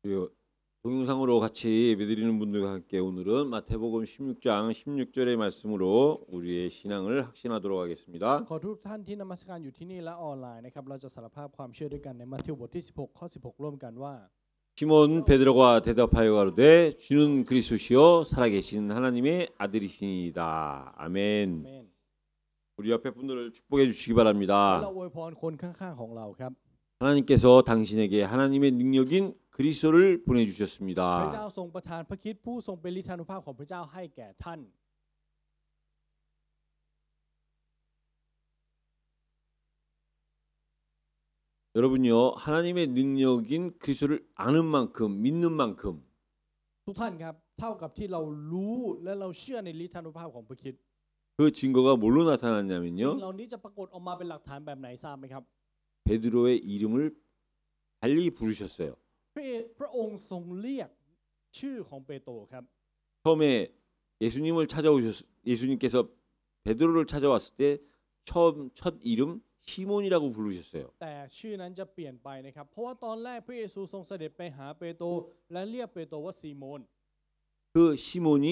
그 동영상으로 같이 예배드리는 분들과 함께 오늘은 마태복음 16장 16절의 말씀으로 우리의 신앙을 확신하도록 하겠습니다. ขอทุกท่านที่นมัสการอยู่ที่นี่และออนไลน์นะครับเราจะสารภาพความเชื่อด้วยกันในมัทธิวบทที่16ข้อ16ร่วมกันว่า 시몬 베드로가 대답하여 가로되 주는 그리스도시요 살아계신 하나님의 아들이시니이다. 아멘. เมน 우리 옆에 분들을 축복해 주시기 เรา 바랍니다. อวยพรคนข้างๆของเราครับ 하나님께서 당신에게 하나님의 능력인 그리스도를 พระ 보내주셨습니다. เจ้าทรงประทานพระคริสต์ผู้ทรงเป็นฤทธานุภาพของพระเจ้าให้แก่ท่าน 여러분요 하나님의 능력인 그리스도를 아는 만큼 믿는 만큼 ทุกท่านครับเท่ากับที่เรารู้และเราเชื่อในฤทธานุภาพของพระคริสต์ 그 증거가 뭘로 สิ่ง 나타났냐면요 เหล่านี้จะปรากฏออกมาเป็นหลักฐานแบบไหนทราบไหมครับ 베드로의 이름을 달리 부르셨어요. พระองค์ทรงเรียกชื่อของเปโตรครับ 처음에 예수님께서 베드로를 찾아왔을 때 처음 첫 이름 시몬이라고 부르셨어요. แต่ชื่อนั้นจะเปลี่ยนไปนะครับเพราะว่าตอนแรกพระเยซูทรงเสด็จไปหาเปโตรและเรียกเปโตรว่าซีโมน 그 시몬이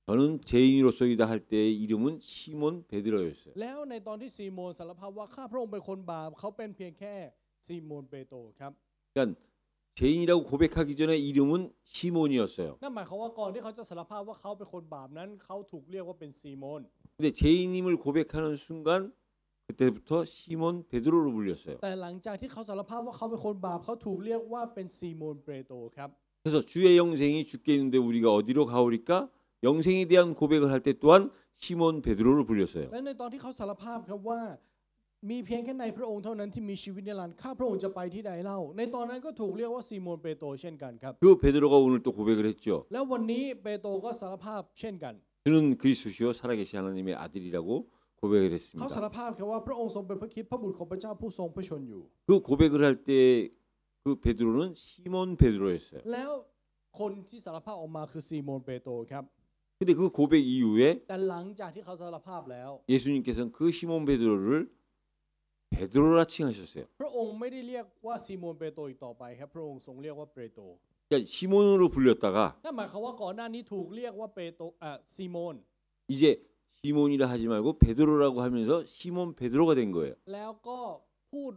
저는 죄인으로서이다 할 때의 이름은 시몬 베드로였어요. แล้วในตอนที่ซีโมนสารภาพว่าข้าพระองค์เป็นคนบาปเขาเป็นเพียงแค่ซีโมนเปโตรครับ 그러니까 죄인이라고 고백하기 전에 이름은 시몬이었어요. นั่นหมายความว่าก่อนที่เขาจะสารภาพว่าเขาเป็นคนบาปนั้นเขาถูกเรียกว่าเป็นซีโมน 근데 죄인임을 고백하는 순간 그때부터 시몬 베드로로 불렸어요. แต่หลังจากที่เขาสารภาพว่าเขาเป็นคนบาปเขาถูกเรียกว่าเป็นซีโมนเปโตรครับ 그래서 주의 영생이 죽게 있는데 우리가 어디로 가오리까? 영생에 대한 고백을 할 때 또한 시몬 베드로를 불렸어요. และในตอนที่เขาสารภาพครับว่ามีเพียงแค่ในพระองค์เท่านั้นที่มีชีวิตนิรันดร์ข้าพระองค์จะไปที่ใดเล่าในตอนนั้นก็ถูกเรียกว่าซีโมนเปโตรเช่นกันครับ 그 베드로가 오늘 또 고백을 했죠. แล้ววันนี้เปโตรก็สารภาพเช่นกัน 주는 그리스도시요 살아계신 하나님의 아들이라고 고백을 เขา 했습니다. สารภาพครับว่าพระองค์ทรงเป็นพระคริสต์พระบุตรของพระเจ้าผู้ทรงพระชนอยู่ 그 고백을 할 때 그 베드로는 시몬 베드로였어요. แล้วคนที่สารภาพออกมาคือซีโมนเปโตรครับ 근데 그 고백 이후에 แต่หลังจากที่เขาสารภาพแล้ว 예수님께서는 그 시몬 베드로를 베드로라 칭하셨어요. พระองค์ไม่ได้เรียกว่าซีโมนเปโตรอีกต่อไปครับพระองค์ทรงเรียกว่าเปโตร 그러니까 시몬으로 불렸다가 นั่นหมายความว่าก่อนหน้านี้ถูกเรียกว่าเปโตรซีโมน 이제 시몬이라 하지 말고 베드로라고 하면서 시몬 베드로가 된 거예요. แล้วก็พูด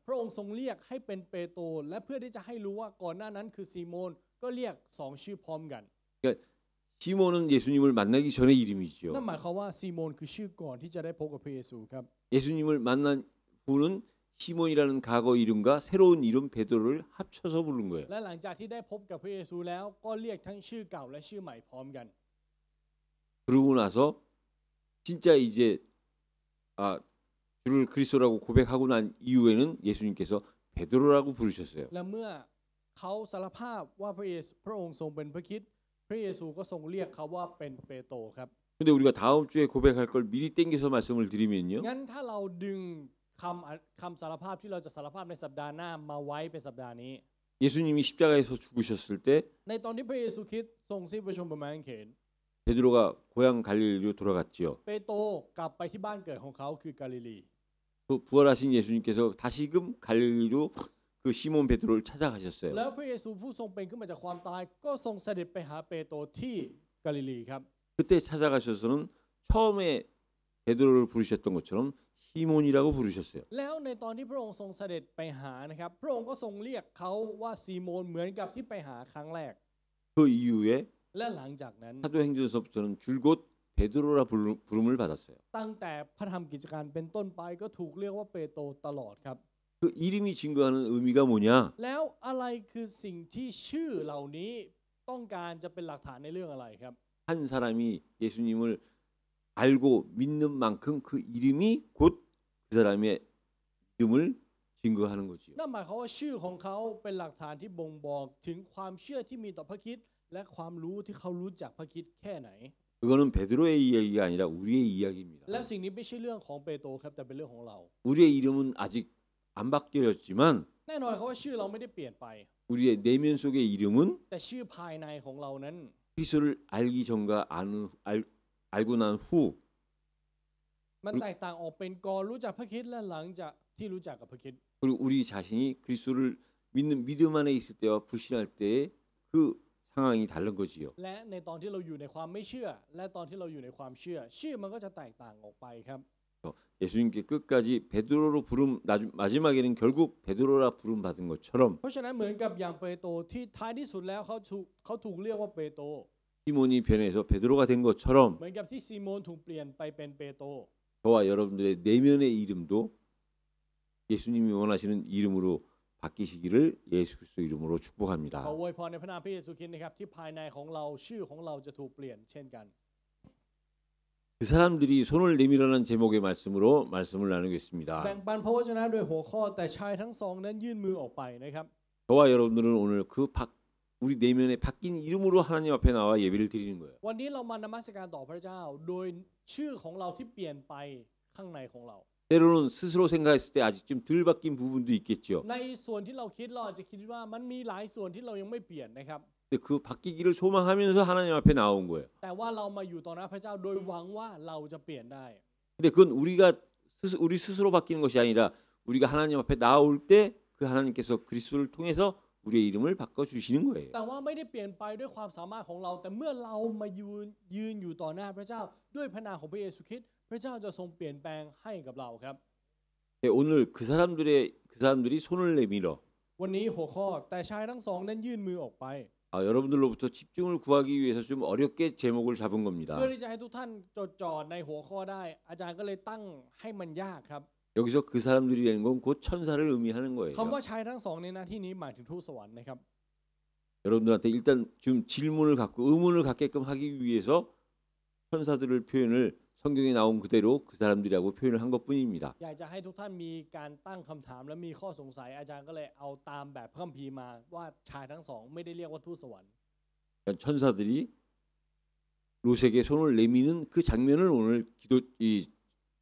พระองค์ทรงเรียกให้เป็นเปโตรและเพื่อที่จะให้รู้ว่าก่อนหน้านั้นคือซีโมนก็เรียกสองชื่อพร้อมกัน 그러니까 시몬은 예수님을 만나기 전의 이름이죠. นั่นหมายความว่าซีโมนคือชื่อก่อนที่จะได้พบกับพระเยซูครับ 예수님을 만난 후는 시몬이라는 과거 이름과 새로운 이름 베드로를 합쳐서 부른 거예요. และหลังจากที่ได้พบกับพระเยซูแล้วก็เรียกทั้งชื่อเก่าและชื่อใหม่พร้อมกัน 그러고 나서 진짜 이제 주를 그리스도라고 고백하고 난 이후에는 예수님께서 베드로라고 부르셨어요. และเมื่อเขาสารภาพว่าพระองค์ทรงเป็นพระคริสต์พระเยซูก็ทรงเรียกเขาว่าเป็นเปโตรครับ 근데 우리가 다음 주에 고백할 걸 미리 땡겨서 말씀을 드리면요. งั้นถ้าเราดึงคำสารภาพที่เราจะสารภาพในสัปดาห์หน้ามาไว้เป็นสัปดาห์นี้ 예수님이 십자가에서 죽으셨을 때 ในตอนที่พระเยซูคริสต์ทรงสิ้นพระชนม์บนไม้กางเขน 베드로가 고향 갈릴리로 돌아갔지요. เปโตรกลับไปที่บ้านเกิดของเขาคือกาลิลี 그 부활하신 예수님께서 다시금 갈릴리로 그 시몬 베드로를 찾아가셨어요. แล้วพระเยซูผู้ทรงเป็นขึ้นมาจากความตายก็ทรงเสด็จไปหาเปโตรที่กาลิลีครับ 그때 찾아가셔서는 처음에 베드로를 부르셨던 것처럼 시몬이라고 부르셨어요. แล้วในตอนที่พระองค์ทรงเสด็จไปหานะครับพระองค์ก็ทรงเรียกเขาว่าซีโมนเหมือนกับที่ไปหาครั้งแรก 그 이후에 และหลังจากนั้น 사도행전서부터는 줄곧 베드로라 부름을 받았어요. ตั้งแต่พระธรรมกิจการเป็นต้นไปก็ถูกเรียกว่าเปโตรตลอดครับ 그 이름이 증거하는 의미가 뭐냐? แล้วอะไรคือสิ่งที่ชื่อเหล่านี้ต้องการจะเป็นหลักฐานในเรื่องอะไรครับ 한 사람이 예수님을 알고 믿는 만큼 그 이름이 곧 그 사람의 믿음을 증거하는 거지요. นั่นหมายความว่าชื่อของเขาเป็นหลักฐานที่บ่งบอกถึงความเชื่อที่มีต่อพระคริสต์และความรู้ที่เขารู้จักพระคริสต์แค่ไหน 그거는 베드로의 이야기가 아니라 우리의 이야기입니다. แล้วสิ่งนี้ไม่ใช่เรื่องของเปโตรครับแต่เป็นเรื่องของเรา 우리의 이름은 아직 안 바뀌었지만 แน่นอนครับว่าชื่อเราไม่ได้เปลี่ยนไป 우리의 내면 속의 이름은 แต่ชื่อภายในของเรานั้น 그리스도를 알기 전과 알고 난 후 มันแตกต่างออกเป็นก่อนรู้จักพระคริสต์และหลังจากที่รู้จักกับพระคริสต์ 그리고 우리 자신이 그리스도를 믿는 믿음 안에 있을 때와 불신할 때의 그 상황이 다른 거지요. และในตอนที่เราอยู่ในความไม่เชื่อ และตอนที่เราอยู่ในความเชื่อ ชื่อมันก็จะแตกต่างออกไปครับ 예수님께 끝까지 베드로로 부름 마지막에는 결국 베드로라 부름 받은 것처럼 เพราะฉะนั้นเหมือนกับอย่างเปโตรที่ท้ายที่สุดแล้วเขาถูกเรียกว่าเปโตร 시몬이 변해서 베드로가 된 것처럼 เหมือนกับที่ซีโมนถูกเปลี่ยนไปเป็นเปโตร 저와 여러분들의 내면의 이름도 예수님이 원하시는 이름으로 바뀌시기를 예수 그리스도 이름으로 ขอ 축복합니다. อวยพรในพระนามพระเยซูคริสต์นะครับที่ภายในของเราชื่อของเราจะถูกเปลี่ยนเช่นกัน 그 사람들이 손을 내밀어라는 제목의 말씀으로 말씀을 แบ่ง 나누겠습니다. ปันพระวจนะโดยหัวข้อแต่ชายทั้งสองนั้นยื่นมือออกไปนะครับ 저와 여러분들은 오늘 우리 내면에 바뀐 이름으로 하나님 앞에 나와 예배를 드리는 거예요. วันนี้เรามานมัสการต่อพระเจ้าโดยชื่อของเราที่เปลี่ยนไปข้างในของเรา 때로는 스스로 생각했을 때 아직 좀 덜 바뀐 부분도 있겠죠. ในส่วนที่เราคิดเราอาจจะคิดว่ามันมีหลายส่วนที่เรายังไม่เปลี่ยนนะครับ 근데 그 바뀌기를 소망하면서 하나님 앞에 나온 거예요. แต่ว่าเรามาอยู่ต่อหน้าพระเจ้าโดยหวังว่าเราจะเปลี่ยนได้ 근데 그건 우리 스스로 바뀌는 것이 아니라 우리가 하나님 앞에 나올 때 그 하나님께서 그리스도를 통해서 우리의 이름을 바꿔 주시는 거예요. แต่ว่าไม่ได้เปลี่ยนไปด้วยความสามารถของเราแต่เมื่อเรามายืนอยู่ต่อหน้าพระเจ้าด้วยพระนามของพระเยซูคริสต์พระเจ้าจะทรงเปลี่ยนแปลงให้กับเราครับ 네, 오늘 그 사람들이 손을 내밀어 วันนี้หัวข้อแต่ชายทั้งสองนั้นยื่นมือออกไป 여러분들로부터 집중을 구하기 위해서 좀 어렵게 제목을 잡은 겁니다. เพื่อที่จะให้ทุกท่านจดจ่อในหัวข้อได้ อาจารย์ก็เลยตั้งให้มันยากครับ 여기서 그 사람들이라는 건 곧 천사를 의미하는 거예요. คำว่าชายทั้งสองในหน้าที่นี้หมายถึงทูตสวรรค์นะครับ 여러분들한테 일단 좀 질문을 갖고 의문을 갖게끔 하기 위해서 천사들을 표현을 성경에 나온 그대로 그 사람들이라고 표현을 한 것뿐입니다. อยากจะให้ทุกท่านมีการตั้งคำถามและมีข้อสงสัยอาจารย์ก็เลยเอาตามแบบพระคัมภีร์มาว่าชายทั้งสองไม่ได้เรียกว่าทูตสวรรค์ 그러니까 천사들이 롯에게 손을 내미는 그 장면을 오늘 이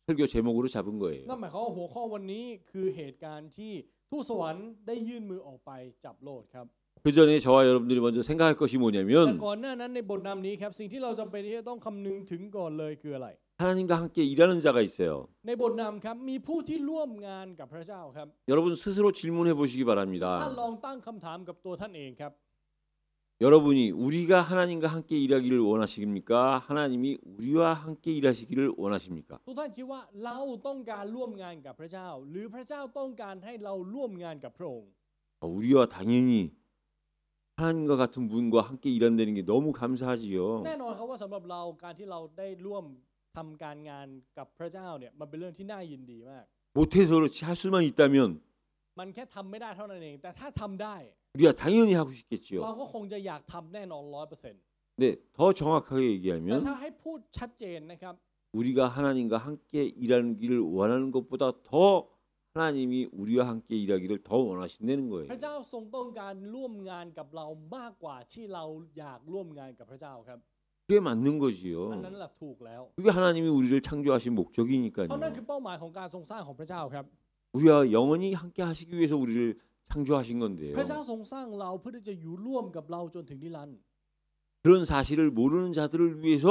설교 제목으로 잡은 거예요. นั่นหมายความว่าหัวข้อวันนี้คือเหตุการณ์ที่ทูตสวรรค์ได้ยื่นมือออกไปจับโลดครับ 그 전에 저와 여러분들이 먼저 생각할 것이 แต่ 뭐냐면 ก่อนหน้านั้นในบทนำนี้ครับสิ่งที่เราจำเป็นที่จะต้องคำนึงถึงก่อนเลยคืออะไร 하나님과 함께 일하는 자가 있어요. ในบทนำครับมีผู้ที่ร่วมงานกับพระเจ้าครับ 여러분 스스로 질문해 보시기 ท่าน 바랍니다. ลองตั้งคำถามกับตัวท่านเองครับ 여러분이 우리가 하나님과 함께 일하기를 원하십니까? 하나님이 우리와 함께 일하시기를 원하십니까? ทุกท่านคิดว่าเราต้องการร่วมงานกับพระเจ้า หรือพระเจ้าต้องการให้เราร่วมงานกับพระองค์ 우리와 당연히 하나님과 같은 분과 함께 일한다는 게 너무 감사하지요. แน่นอนครับว่าสำหรับเราการที่เราได้ร่วมทำการงานกับพระเจ้าเนี่ยมันเป็นเรื่องที่น่ายินดีมาก 못해서 그렇지 할 수만 있다면 มันแค่ทำไม่ได้เท่านั้นเอง แต่ถ้าทำได้ 우리가 당연히 하고 เรา 싶겠지요. ก็คงจะอยากทำแน่นอน 100% 네, 더 정확하게 แต่ 얘기하면 ถ้าให้พูดชัดเจนนะครับ 우리가 하나님과 함께 일하는 길을 원하는 것보다 더 하나님이 우리와 함께 일하기를 더 원하신다는 พ 거예요. ระเจ้าทรงต้องการร่วมงานกับเรามากกว่าที่เราอยากร่วมงานกับพระเจ้าครับ 그게 맞는 อัน 거지요. นั้นแหละถูกแล้ว 그게 하나님이 우리를 창조하신 เพราะนั่น 목적이니까요. คือเป้าหมายของการทรงสร้างของพระเจ้าครับ 우리와 영원히 함께 하시기 위해서 우리를 창조하신 건데요. พระเจ้าทรงสร้างเราเพื่อที่จะอยู่ร่วมกับเราจนถึงนิรันดร์ 그런 사실을 모르는 자들을 위해서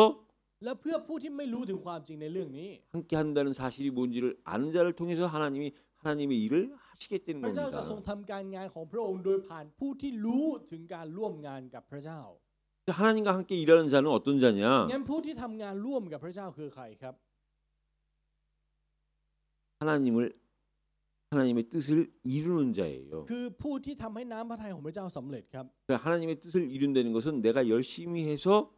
และเพื่อผู้ที่ไม่รู้ถึงความจริงในเรื่องนี้ 함께 한다는 사실이 뭔지를 아는 자를 통해서 하나님의 일을 하시겠다는 พระเจ้าจะทรง 겁니다. ทำการงานของพระองค์โดยผ่านผู้ที่รู้ถึงการร่วมงานกับพระเจ้า 하나님과 함께 일하는 자는 어떤 자냐? งั้นผู้ที่ทำงานร่วมกับพระเจ้าคือใครครับ 하나님의 뜻을 이루는 자예요. คือผู้ที่ทำให้น้ำพระทัยของพระเจ้าสำเร็จครับ 그러니까 하나님의 뜻을 이룬다는 것은 내가 열심히 해서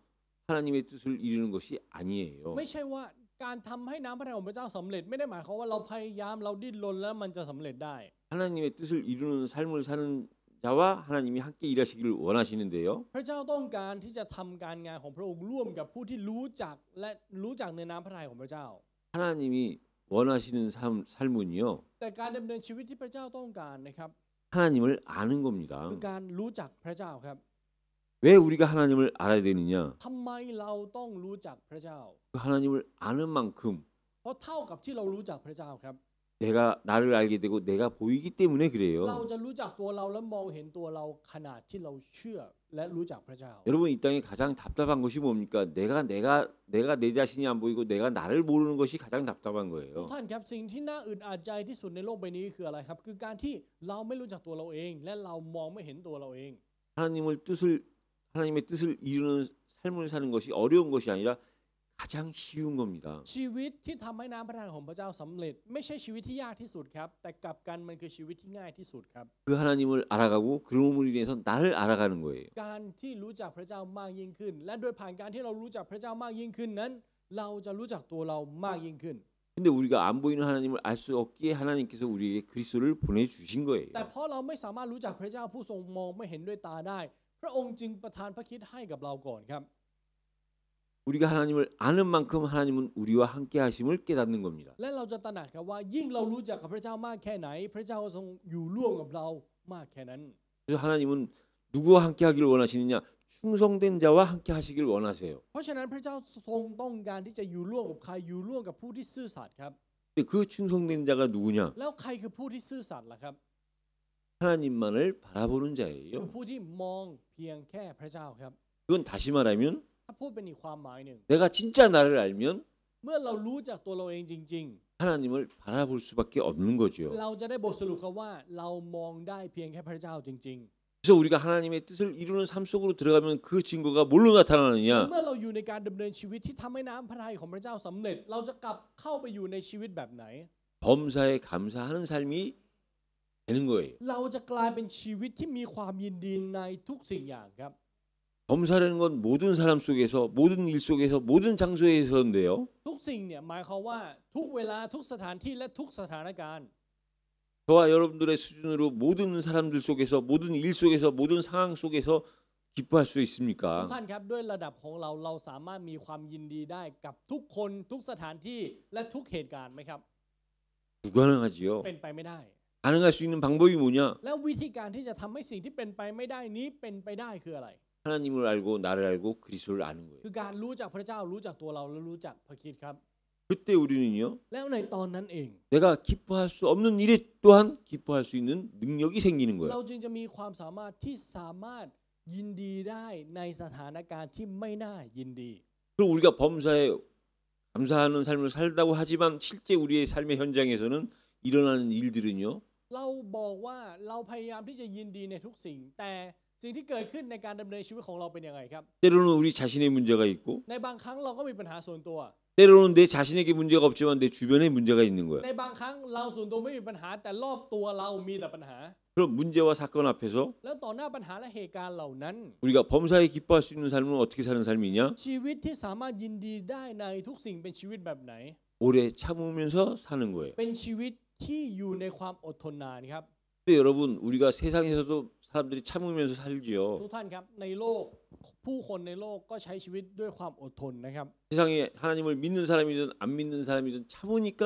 하나님의 뜻을 이루는 것이 아니에요. ไม่ใช่ว่าการทำให้น้ำพระทัยของพระเจ้าสำเร็จไม่ได้หมายความว่าเราพยายามเราดิ้นรนแล้วมันจะสำเร็จได้ 하나님의 뜻을 이루는 삶을 사는 자와 하나님이 함께 일하시기를 원하시는데요. พระเจ้าต้องการที่จะทำการงานของพระองค์ร่วมกับผู้ที่รู้จักและรู้จักในน้ำพระทัยของพระเจ้า 하나님이 원하시는 삶은요. แต่การดำเนินชีวิตที่พระเจ้าต้องการนะครับ 하나님을 아는 겁니다. คือการรู้จักพระเจ้าครับ 왜 우리가 하나님을 알아야 되느냐? ทำไมเราต้องรู้จักพระเจ้า 그 하나님을 아는 만큼 เพราะเท่ากับที่เรารู้จักพระเจ้าครับ 내가 나를 알게 되고 내가 보이기 때문에 เรา 그래요. จะรู้จักตัวเราและมองเห็นตัวเราขนาดที่เราเชื่อและรู้จักพระเจ้า 여러분 이 땅에 가장 답답한 것이 뭡니까? 내가 내 자신이 안 보이고 내가 나를 모르는 것이 가장 답답한 ทุก 거예요. ท่านครับสิ่งที่น่าอึดอัดใจที่สุดในโลกใบนี้คืออะไรครับคือการที่เราไม่รู้จักตัวเราเองและเรามองไม่เห็นตัวเราเอง 하나님의 뜻을 이루는 삶을 사는 것이 어려운 것이 아니라 가장 쉬운 겁니다. ชีวิตที่ทำให้น้ำพระทัยของพระเจ้าสำเร็จไม่ใช่ชีวิตที่ยากที่สุดครับแต่กลับกันมันคือชีวิตที่ง่ายที่สุดครับ 그 하나님을 알아가고 그러므로 인해서 나를 알아가는 거예요. การที่รู้จักพระเจ้ามากยิ่งขึ้น และโดยผ่านการที่เรารู้จักพระเจ้ามากยิ่งขึ้นนั้น เราจะรู้จักตัวเรามากยิ่งขึ้น 근데 우리가 안 보이는 하나님을 알 수 없기에 하나님께서 우리에게 그리스도를 보내주신 거예요. แต่เพราะเราไม่สามารถรู้จักพระเจ้าผู้ทรงมองไม่เห็นด้วยตาได้ พระองค์จึงประทานพระคริสต์ให้กับเราก่อนครับ 우리가 하나님을 아는 만큼 하나님은 우리와 함께 하심을 깨닫는 겁니다. และเราจะตระหนักครับว่ายิ่งเรารู้จักกับพระเจ้ามากแค่ไหน พระเจ้าก็ทรงอยู่ร่วมกับเรามากแค่นั้น 그래서 하나님은 누구와 함께 하기를 원하시느냐? 충성된 자와 함께 하시길 원하세요. เพราะฉะนั้นพระเจ้าทรงต้องการที่จะอยู่ร่วมกับใครอยู่ร่วมกับผู้ที่ซื่อสัตย์ครับ 근데 그 충성된 자가 누구냐? แล้วใครคือผู้ที่ซื่อสัตย์ล่ะครับ 하나님만을 바라보는 คือ 자예요. ผู้ที่มองเพียงแค่พระเจ้าครับ 그건 다시 말하면 ถ้าพูดเป็นอีกความหมายหนึ่ง 내가 진짜 나를 알면 เมื่อเรารู้จักตัวเราเองจริง 하나님을 바라볼 수밖에 없는 ๆ 거죠. เราจะได้บทสรุปครับว่าเรามองได้เพียงแค่พระเจ้าจริง 그래서 우리가 하나님의 뜻을 이루는 삶 속으로 들어가면 그 증거가 뭘로 ๆ 나타나느냐? เมื่อเราอยู่ในการดำเนินชีวิตที่ทำให้น้ำพระทัยของพระเจ้าสำเร็จ เราจะกลับเข้าไปอยู่ในชีวิตแบบไหน 범사에 감사하는 삶이 되는 거예요. เราจะกลายเป็นชีวิตที่มีความยินดีในทุกสิ่งอย่างครับ 범사라는 건 모든 사람 속에서 모든 일 속에서 모든 장소에서인데요. ทุกสิ่งเนี่ยหมายความว่าทุกเวลาทุกสถานที่และทุกสถานการณ์ 저와 여러분들의 수준으로 모든 사람들 속에서 모든 일 속에서 모든 상황 속에서 기뻐할 수 ทุก 있습니까? ท่านครับด้วยระดับของเราเราสามารถมีความยินดีได้กับทุกคนทุกสถานที่และทุกเหตุการณ์ไหมครับ 불가능하지요. เป็นไปไม่ได้ 가능할 수 있는 방법이 뭐냐? แล้ววิธีการที่จะทำให้สิ่งที่เป็นไปไม่ได้นี้เป็นไปได้คืออะไร 하나님을 알고 나를 알고 그리스도를 아는 거예요. คือการรู้จักพระเจ้ารู้จักตัวเราและรู้จักพระคริสต์ครับ 그때 우리는요. แล้วในตอนนั้นเอง 내가 기뻐할 수 없는 일에 또한 기뻐할 수 있는 능력이 생기는 เรา 거예요. จึงจะมีความสามารถที่สามารถยินดีได้ในสถานการณ์ที่ไม่น่ายินดี 그럼 우리가 범사에 감사하는 삶을 살다고 하지만 실제 우리의 삶의 현장에서는 일어나는 일들은요. เราบอกว่าเราพยายามที่จะยินดีในทุกสิ่ง แต่สิ่งที่เกิดขึ้นในการดำเนินชีวิตของเราเป็นยังไงครับ 때로는 우리 자신의 문제가 있고 ในบางครั้งเราก็มีปัญหาส่วนตัว 때로는 내 자신에게 문제가 없지만 내 주변에 문제가 있는 거예요. ในบางครั้งเราส่วนตัวไม่มีปัญหาแต่รอบตัวเรามีแต่ปัญหา 그럼 문제와 사건 앞에서 แล้วต่อหน้าปัญหาและเหตุการณ์เหล่านั้น 우리가 범사에 기뻐할 수 있는 삶은 어떻게 사는 삶이냐? ชีวิตที่สามารถยินดีได้ในทุกสิ่งเป็นชีวิตแบบไหน 오래 참으면서 사는 거예요. เป็นชีวิตที่อยู่ในความอดทนนานครับ 근데 여러분 우리가 세상에서도 사람들이 참으면서 살지요. ทุกท่านครับในโลกผู้คนในโลกก็ใช้ชีวิตด้วยความอดทนนะครับ 세상에 하나님을 믿는 사람이든 안 믿는 사람이든 참으니까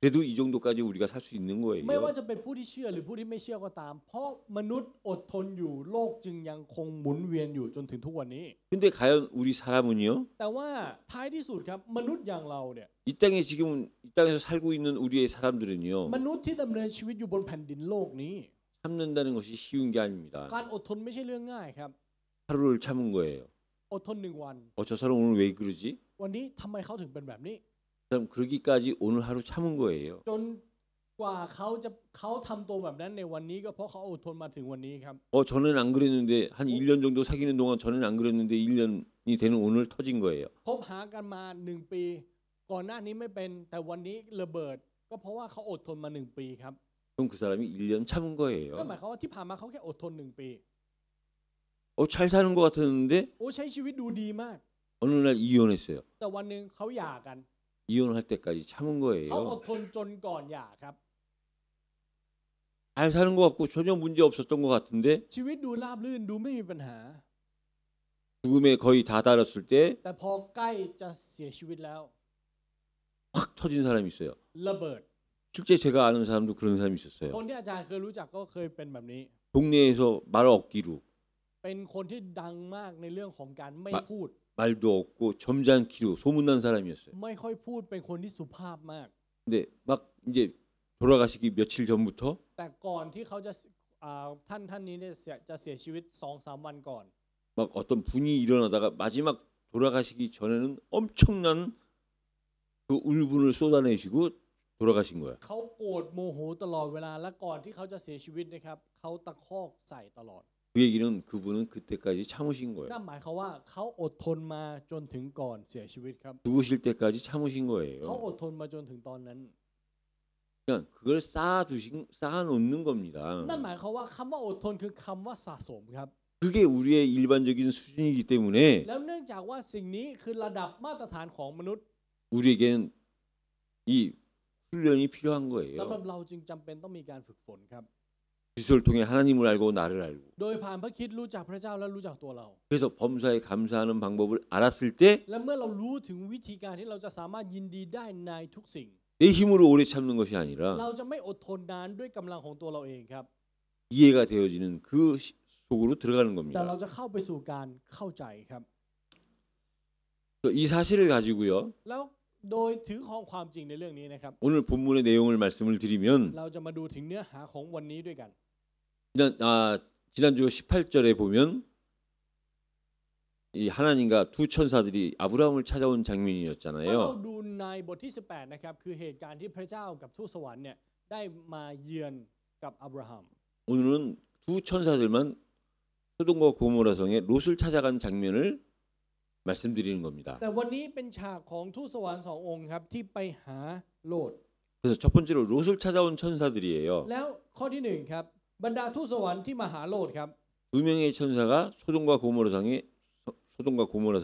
그래도 이 정도까지 우리가 살 수 있는 ไม่ว่า 거예요. จะเป็นผู้ที่เชื่อหรือผู้ที่ไม่เชื่อก็ตาม เพราะมนุษย์อดทนอยู่โลกจึงยังคงหมุนเวียนอยู่จนถึงทุกวันนี้ 근데 과연 우리 사람은요? แต่ว่าท้ายที่สุดครับมนุษย์อย่างเราเนี่ย 이 땅에 지금 이 땅에서 살고 있는 우리의 사람들은요. มนุษย์ที่ดำเนินชีวิตอยู่บนแผ่นดินโลกนี้ 참는다는 것이 쉬운 게 아닙니다. การอดทนไม่ใช่เรื่องง่ายครับ 하루를 참은 거예요. อดทน1 วัน 저 사람 오늘 왜 그러지? วันนี้ทำไมเขาถึงเป็นแบบนี้ 그 사람 그러기까지 오늘 하루 참은 거예요. จนกว่าเขาทำตัวแบบนั้นในวันนี้ก็เพราะเขาอดทนมาถึงวันนี้ครับ 저는 안 그랬는데 한 1년 정도 사귀는 동안 저는 안 그랬는데 1년이 되는 오늘 터진 거예요. คบหากันมา1 ปี ก่อนหน้านี้ไม่เป็นแต่วันนี้ระเบิด ก็เพราะว่าเขาอดทนมา1 ปีครับ 그럼 그 사람이 1년 참은 ก็ 거예요. หมายความว่าที่ผ่านมาเขาแค่อดทน1 ปี 잘 사는 것 같았는데 โอ้ใช้ชีวิตดูดีมาก 어느 날 이혼했어요. แต่วันหนึ่งเขาหย่ากัน 이혼할 때까지 참은 เขาอ 거예요. ดทนจนก่อนหย่าครับ 잘 사는 것 같고 전혀 문제 없었던 것 같은데 ชีวิตดูราบรื่นดูไม่มีปัญหา 죽음에 거의 다다랐을 때 แต่พอใกล้จะเสียชีวิตแล้ว 확 터진 사람이 있어요. ระเบิด 실제 제가 아는 사람도 그런 사람이 ค 있었어요. นที่อาจารย์เคยรู้จักก็เคยเป็นแบบนี้ 동네에서 말 얻기로 เป็นคนที่ดังมากในเรื่องของการไม่พูด 말도 없고 점잖기로 소문난 사람이었어요. ไม่ค่อยพูดเป็นคนที่สุภาพมาก 근데 막 이제 돌아가시기 며칠 전부터 แต่ก่อนที่เขาจะท่านนี้เนี่ยจะเสียชีวิต 2-3 วันก่อน 막 어떤 분이 일어나다가 마지막 돌아가시기 전에는 엄청난 그 울분을 쏟아내시고 돌아가신 거야. เขาโกรธโมโหตลอดเวลาและก่อนที่เขาจะเสียชีวิตนะครับเขาตะคอกใส่ตลอด 그 얘기는 그분은 그때까지 참으신 거예요. นั่นหมายความว่าเขาอดทนมาจนถึงก่อนเสียชีวิตครับ 죽으실 때까지 참으신 เขา 거예요. อดทนมาจนถึงตอนนั้น 그러니까 그걸 쌓아놓는 겁니다. นั่นหมายความว่าคำว่าอดทนคือคำว่าสะสมครับ 그게 우리의 일반적인 수준이기 때문에 แล้วเนื่องจากว่าสิ่งนี้คือระดับมาตรฐานของมนุษย์ 우리에게는 이 훈련이 필요한 สำหรับ 거예요. เราจึงจำเป็นต้องมีการฝึกฝนครับ 그리스도를 통해 하나님을 알고 나를 알고 โดยผ่านพระคริสต์รู้จักพระเจ้าและรู้จักตัวเรา 그래서 범사에 감사하는 방법을 알았을 때 และเมื่อเรารู้ถึงวิธีการที่เราจะสามารถยินดีได้ในทุกสิ่ง 내 힘으로 오래 참는 것이 아니라 เราจะไม่อดทนนานด้วยกำลังของตัวเราเองครับ 이해가 되어지는 그 속으로 들어가는 แต่เรา 겁니다. จะเข้าไปสู่การเข้าใจครับ 그래서 이 사실을 가지고요. แล้วโดยถือของความจริงในเรื่องนี้นะครับ 오늘 본문의 내용을 말씀을 드리면 เราจะมาดูถึงเนื้อหาของวันนี้ด้วยกัน 지난주 18절에 보면 이 하나님과 두 천사들이 아브라함을 찾아온 ถ้าเรา 장면이었잖아요. ดูในบทที่ 18 นะครับคือเหตุการณ์ที่พระเจ้ากับทูตสวรรค์เนี่ยได้มาเยือนกับอับราฮัม 오늘은 두 천사들만 소돔과 고모라 성에 롯을 찾아간 장면을 말씀드리는 겁니다. แต่วันนี้เป็นฉากของทูตสวรรค์2 องค์ครับที่ไปหาโลด 그래서 첫 번째로 롯을 찾아온 천사들이에요. แล้วข้อที่1ครับบรรดาทูตสวรรค์ที่มาหาโลดครับ 두 명의 천사가 소돔과 고모라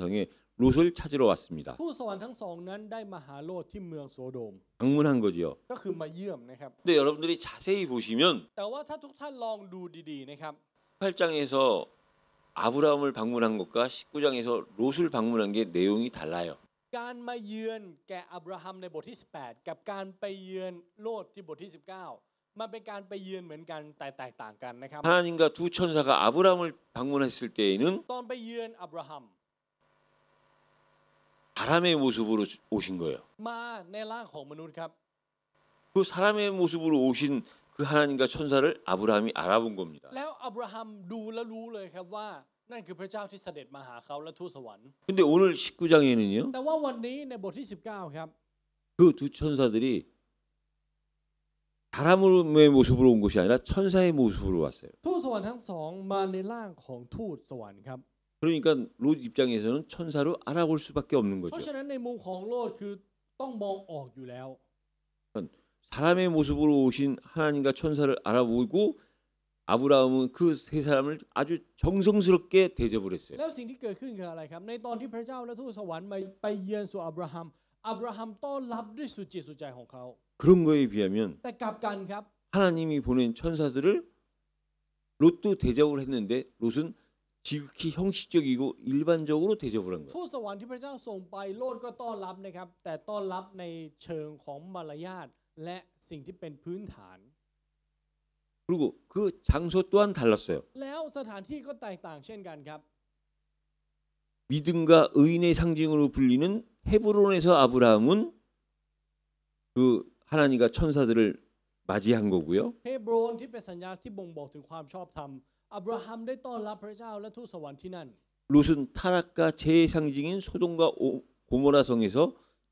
성에 롯을 찾으러 왔습니다. ทูตสวรรค์ทั้งสองนั้นได้มาหาโลดที่เมืองโซโดม 방문한 거지요. ก็คือมาเยี่ยมนะครับ 근데 여러분들이 자세히 보시면 แต่ว่าถ้าทุกท่านลองดูดีๆนะครับ 18장에서 아브라함을 방문한 것과 19장에서 롯을 방문한 게 내용이 달라요. การมาเยือนแก่อับราฮัมในบทที่ 18 กับการไปเยือนโลดที่บทที่ 19 มันเป็นการไปเยือนเหมือนกันแต่แตกต่างกันนะครับ 하나님과 두 천사가 아브라함을 방문했을 때에는 ตอนไปเยือนอับราฮัม 사람의 모습으로 오신 거예요. มาในร่างของมนุษย์ครับ 그 사람의 모습으로 오신 그 하나님과 천사를 아브라함이 알아본 겁니다. แล้วอับราฮัมดูและรู้เลยครับว่านั่นคือพระเจ้าที่เสด็จมาหาเขาและทูตสวรรค์ 근데 오늘 19장에는요. แต่ว่าวันนี้ในบทที่ 19 ครับ 그 두 천사들이 사람의 모습으로 온 것이 아니라 천사의 모습으로 왔어요. ทูตสวรรค์ทั้งสองมาในร่างของทูตสวรรค์ครับ 그러니까 롯 입장에서는 천사로 알아볼 수밖에 없는 เพราะ 거죠. ฉะนั้นในมุมของโลดคือต้องมองออกอยู่แล้ว 사람의 모습으로 오신 하나님과 천사를 알아보고 아브라함은 그 세 사람을 아주 정성스럽게 대접을 했어요. แล้วสิ่งที่เกิดขึ้นคืออะไรครับในตอนที่พระเจ้าและทูตสวรรค์ไปเยือนสู่อับราฮัมต้อนรับด้วยสุดจิตสุดใจของเขา 그런 거에 비하면 แต่กลับกันครับ 하나님이 보낸 천사들을 롯도 대접을 했는데 롯은 지극히 형식적이고 일반적으로 대접을 한 ทู 거예요. ตสวรรค์ที่พระเจ้าส่งไปโลดก็ต้อนรับนะครับแต่ต้อนรับในเชิงของมารยาทและสิ่งที่เป็นพื้นฐาน 그리고 그 장소 또한 달랐어요. แล้วสถานที่ก็แตกต่างเช่นกันครับ 믿음과 의인의 상징으로 불리는 헤브론에서 아브라함은 그 하나님과 천사들을 맞이한 거고요. เฮโบรนที่เป็นสัญญาที่บ่งบอกถึงความชอบธรรมอับราฮัมได้ต้อนรับพระเจ้าและทูตสวรรค์ที่นั่น 롯은 타락과 죄의 상징인 소돔과 고모라 성에서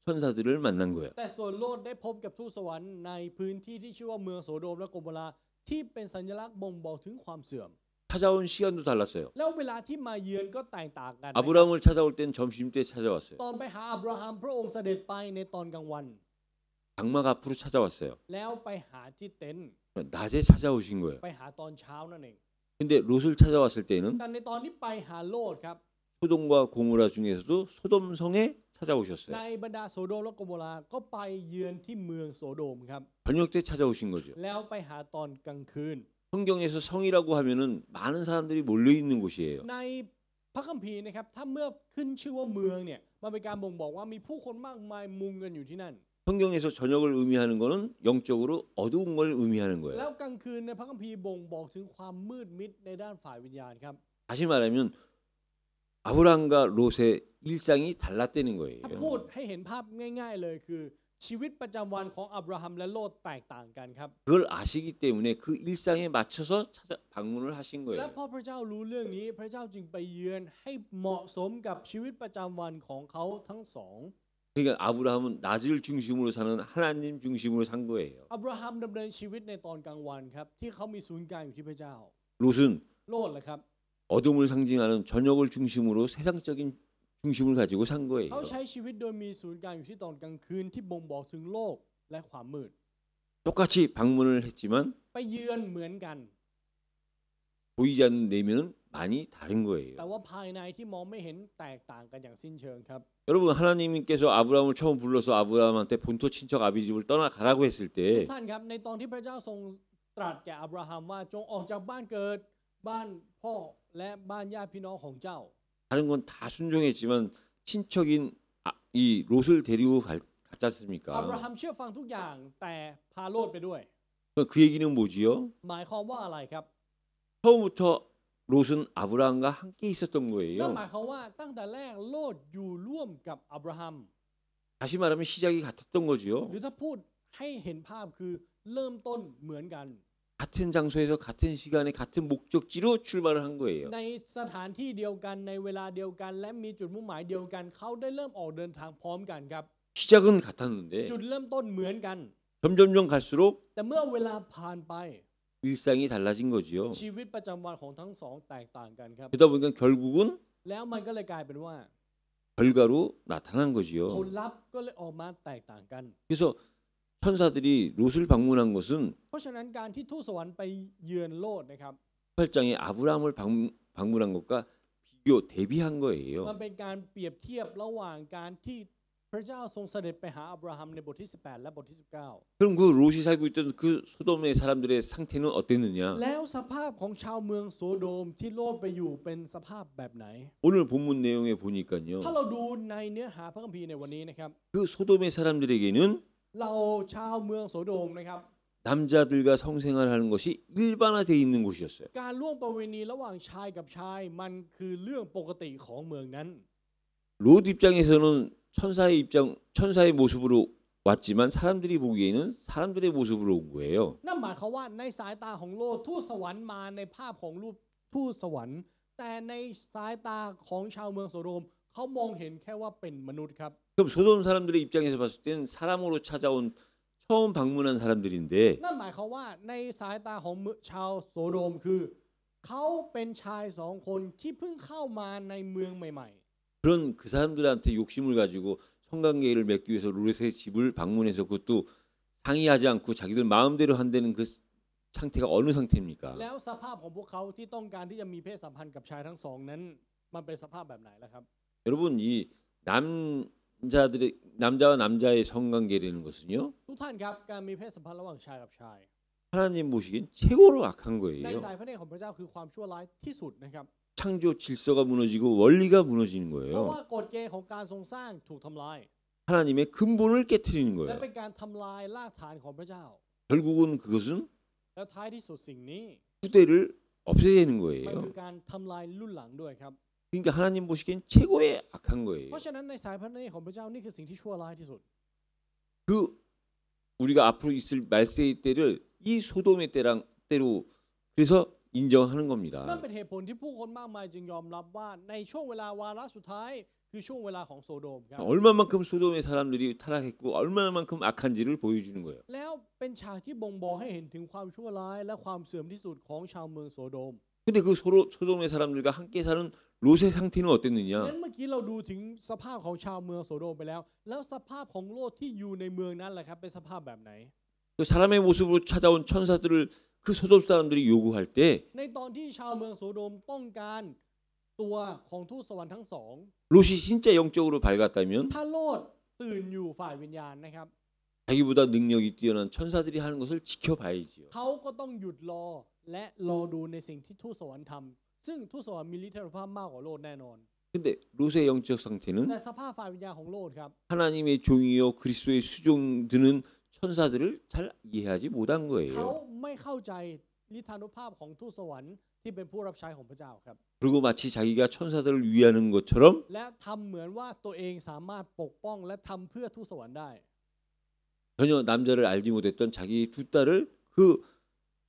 천사들을 만난 거예요. แต่ส่วนโลดได้พบกับทูตสวรรค์ในพื้นที่ที่ชื่อว่าเมืองโสโดมและโกโมราที่เป็นสัญลักษณ์บ่งบอกถึงความเสื่อม 찾아온 시간도 달랐어요. แล้วเวลาที่มาเยือนก็แตกต่างกันนะครับ 아브라함을 찾아올 땐 점심 때 찾아왔어요. ตอนไปหาอับราฮัมพระองค์เสด็จไปในตอนกลางวัน 장막 앞으로 찾아왔어요. แล้วไปหาที่เต็นท์ 낮에 찾아오신 거예요. ไปหาตอนเช้านั่นเอง 근데 롯을 찾아왔을 때는 แต่ในตอนที่ไปหาโลดครับ 소돔과 고모라 중에서도 소돔 성에 찾아오셨어요. ในบรรดาโสโดมและโกโมราก็ไปเยือนที่เมืองโสโดมครับ 저녁 때 찾아오신 거죠. แล้วไปหาตอนกลางคืน 성경에서 성이라고 하면은 많은 사람들이 몰려 있는 곳이에요. ในพระคัมภีร์นะครับถ้าเมื่อขึ้นชื่อว่าเมืองเนี่ยมันเป็นการบ่งบอกว่ามีผู้คนมากมายมุงกันอยู่ที่นั่น 성경에서 저녁을 의미하는 거는 영적으로 어두운 걸 의미하는 แล้ว 거예요. กลางคืนในพระคัมภีร์บ่งบอกถึงความมืดมิดในด้านฝ่ายวิญญาณครับ 다시 말하면 아브라함과 롯의 일상이 달랐다는 ถ้า 거예요. พูดให้เห็นภาพง่ายๆเลยคือ ชีวิตประจำวันของอับราฮัมและโลดแตกต่างกันครับ 그걸 아시기 때문에 그 일상에 맞춰서 방문을 하신 และ 거예요. พอพระเจ้ารู้เรื่องนี้พระเจ้าจึงไปเยือนให้เหมาะสมกับชีวิตประจำวันของเขาทั้งสอง 그러니까 아브라함은 낮을 중심으로 사는 하나님 중심으로 산 거예요. อับราฮัมดำเนินชีวิตในตอนกลางวันครับที่เขามีศูนย์กลางอยู่ที่พระเจ้า 롯은 โลดเลยครับ 어둠을 상징하는 저녁을 중심으로 세상적인 중심을 가지고 산 거예요. เขาใช้ชีวิตโดยมีศูนย์กลางอยู่ที่ตอนกลางคืนที่บ่งบอกถึงโลกและความมืด 똑같이 방문을 했지만 ไปเยือนเหมือนกัน 보이지 않는 내면은 많이 다른 거예요. แต่ว่าภายในที่มองไม่เห็นแตกต่างกันอย่างสิ้นเชิงครับ 여러분 하나님께서 아브라함을 처음 불러서 아브라함한테 본토 친척 아비 집을 떠나가라고 했을 ทุก 때 ท่านครับในตอนที่พระเจ้าทรงตรัสแก่อับราฮัมว่าจงออกจากบ้านเกิดบ้านพ่อและบ้านญาติพี่น้องของเจ้า 다른 건 다 순종했지만 친척인 이 롯을 데리고 갔지 อับรา 않습니까? ฮัมเชื่อฟังทุกอย่างแต่พาโลดไปด้วย 그 얘기는 뭐지요? หมายความว่าอะไรครับ 처음부터 롯은 아브라함과 함께 있었던 นั่น 거예요. หมายความว่าตั้งแต่แรกโลดอยู่ร่วมกับอับราฮัม 다시 말하면 시작이 같았던 거지요. หรือถ้าพูดให้เห็นภาพคือเริ่มต้นเหมือนกัน 같은 장소에서 같은 시간에 같은 목적지로 출발을 한 거예요. ในสถานที่เดียวกันในเวลาเดียวกัน และมีจุดมุ่งหมายเดียวกันเขาได้เริ่มออกเดินทางพร้อมกันครับ 시작은 같았는데 จุดเริ่มต้นเหมือนกัน 점점점 갈수록 แต่เมื่อเวลาผ่านไป 일상이 달라진 거지요. ชีวิตประจำวันของทั้งสองแตกต่างกันครับ 그러다 보니까 결국은 แล้วมันก็เลยกลายเป็นว่า 결과로 나타난 ผล 거지요. ลัพธ์ก็เลยออกมาแตกต่างกัน 그래서 천사들이 롯을 방문한 것은 เพราะฉะนั้นการที่ทูตสวรรค์ไปเยือนโลดนะครับ 18장에 아브라함을 방문한 것과 비교 대비한 มัน 거예요. เป็นการเปรียบเทียบระหว่างการที่พระเจ้าทรงเสด็จไปหาอับราฮัมในบทที่18และบทที่19 그럼 그 롯이 살고 있던 그 소돔의 사람들의 상태는 어땠느냐? แล้วสภาพของชาวเมืองโซโดมที่โลดไปอยู่เป็นสภาพแบบไหน 오늘 본문 내용에 ถ้า 보니까요. เราดูในเนื้อหาพระคัมภีร์ในวันนี้นะครับ 그 소돔의 사람들에게는 เราชาวเมืองโสโดมนะครับ 남자들과 성생활을 하는 것이 일반화되어 있는 곳이었어요. การล่วงประเวณีระหว่างชายกับชายมันคือเรื่องปกติของเมืองนั้น 롯 입장에서는 천사의 모습으로 왔지만 사람들이 보기에는 사람들의 모습으로 온 거예요. นั่นหมายความว่าในสายตาของโลดทูตสวรรค์มาในภาพของรูปทูตสวรรค์ แต่ในสายตาของชาวเมืองโสโดมเขามองเห็นแค่ว่าเป็นมนุษย์ครับ 그럼 소돔 사람들의 입장에서 봤을 땐 사람으로 찾아온 처음 방문한 사람들인데 นั่นหมายความว่าในสายตาของชาวโสโดมคือเขาเป็นชายสองคนที่เพิ่งเข้ามาในเมืองใหม่ 그런 그 사람들한테 욕심을 가지고 성관계를 맺기 위해서 롯의 집을 방문해서 그것도 상의하지 않고 자기들 마음대로 한다는 그 상태가 어느 상태입니까? ๆ แล้วสภาพของพวกเขาที่ต้องการที่จะมีเพศสัมพันธ์กับชายทั้งสองนั้นมันเป็นสภาพแบบไหนล่ะครับ 여러분 이 남자와 남자의 성관계라는 것은요 ทุกท่านครับการมีเพศสัมพันธ์ระหว่างชายกับชาย 하나님 보시기엔 최고로 악한 ใน 거예요. สายพระเนตรของพระเจ้าคือความชั่วร้ายที่สุดนะครับ 창조 질서가 무너지고 원리가 무너지는 เพราะ 거예요. ว่ากฎเกณฑ์ของการทรงสร้างถูกทำลาย 하나님의 근본을 깨트리는 และ 거예요. เป็นการทำลายรากฐานของพระเจ้า 결국은 그것은 แล้วท้ายที่สุดสิ่งนี้ 후대를 없애야 되는 มัน 거예요. คือการทำลายรุ่นหลังด้วยครับ 그러니까 하나님 보시기엔 최고의 악한 เพ 거예요. ราะฉะนั้นในสายพระเนตรของพระเจ้านี่คือสิ่งที่ชั่วร้ายที่สุด 그 우리가 앞으로 있을 말세의 때를 이 소돔의 때로 그래서 인정하는 นั่น 겁니다. เป็นเหตุผลที่ผู้คนมากมายจึงยอมรับว่าในช่วงเวลาวาระสุดท้ายคือช่วงเวลาของโซโดมครับ 얼마만큼 소돔의 사람들이 타락했고 얼마만큼 악한지를 보여주는 거예요. แล้วเป็นฉากที่บ่งบอกให้เห็นถึงความชั่วร้ายและความเสื่อมที่สุดของชาวเมืองโซโดม 근데 그 소돔의 사람들과 함께 사는 롯의 상태는 งั้น 어땠느냐? เมื่อกี้เราดูถึงสภาพของชาวเมืองโซโดมไปแล้ว แล้วสภาพของโลดที่อยู่ในเมืองนั้นแหละครับเป็นสภาพแบบไหน 그 사람의 모습으로 찾아온 천사들을 그 소돔 사람들이 요구할 때 ในตอนที่ชาวเมืองโซโดมต้องการตัวของทูตสวรรค์ทั้งสอง 롯이 진짜 영적으로 밝았다면 ถ้าโลดตื่นอยู่ฝ่ายวิญญาณนะครับ 자기보다 능력이 뛰어난 천사들이 하는 것을 지켜봐야지요. เขาก็ต้องหยุดรอและรอดูในสิ่งที่ทูตสวรรค์ทำซึ่งทูตสวรรค์มีฤทธิานุภาพมากกว่าโลดแน่นอน 근데 롯의 영적 상태는 แต่สภาพฝ่ายวิญญาณของโลดครับ 하나님의 종이요 그리스도의 수종드는 천사들을 잘 이해하지 못한 เขา 거예요. ไม่เข้าใจฤทธานุภาพของทูตสวรรค์ที่เป็นผู้รับใช้ของพระเจ้าครับ 그리고 마치 자기가 천사들을 위하는 것처럼 และทำเหมือนว่าตัวเองสามารถปกป้องและทำเพื่อทูตสวรรค์ได้ 전혀 남자를 알지 못했던 자기 두 딸을 그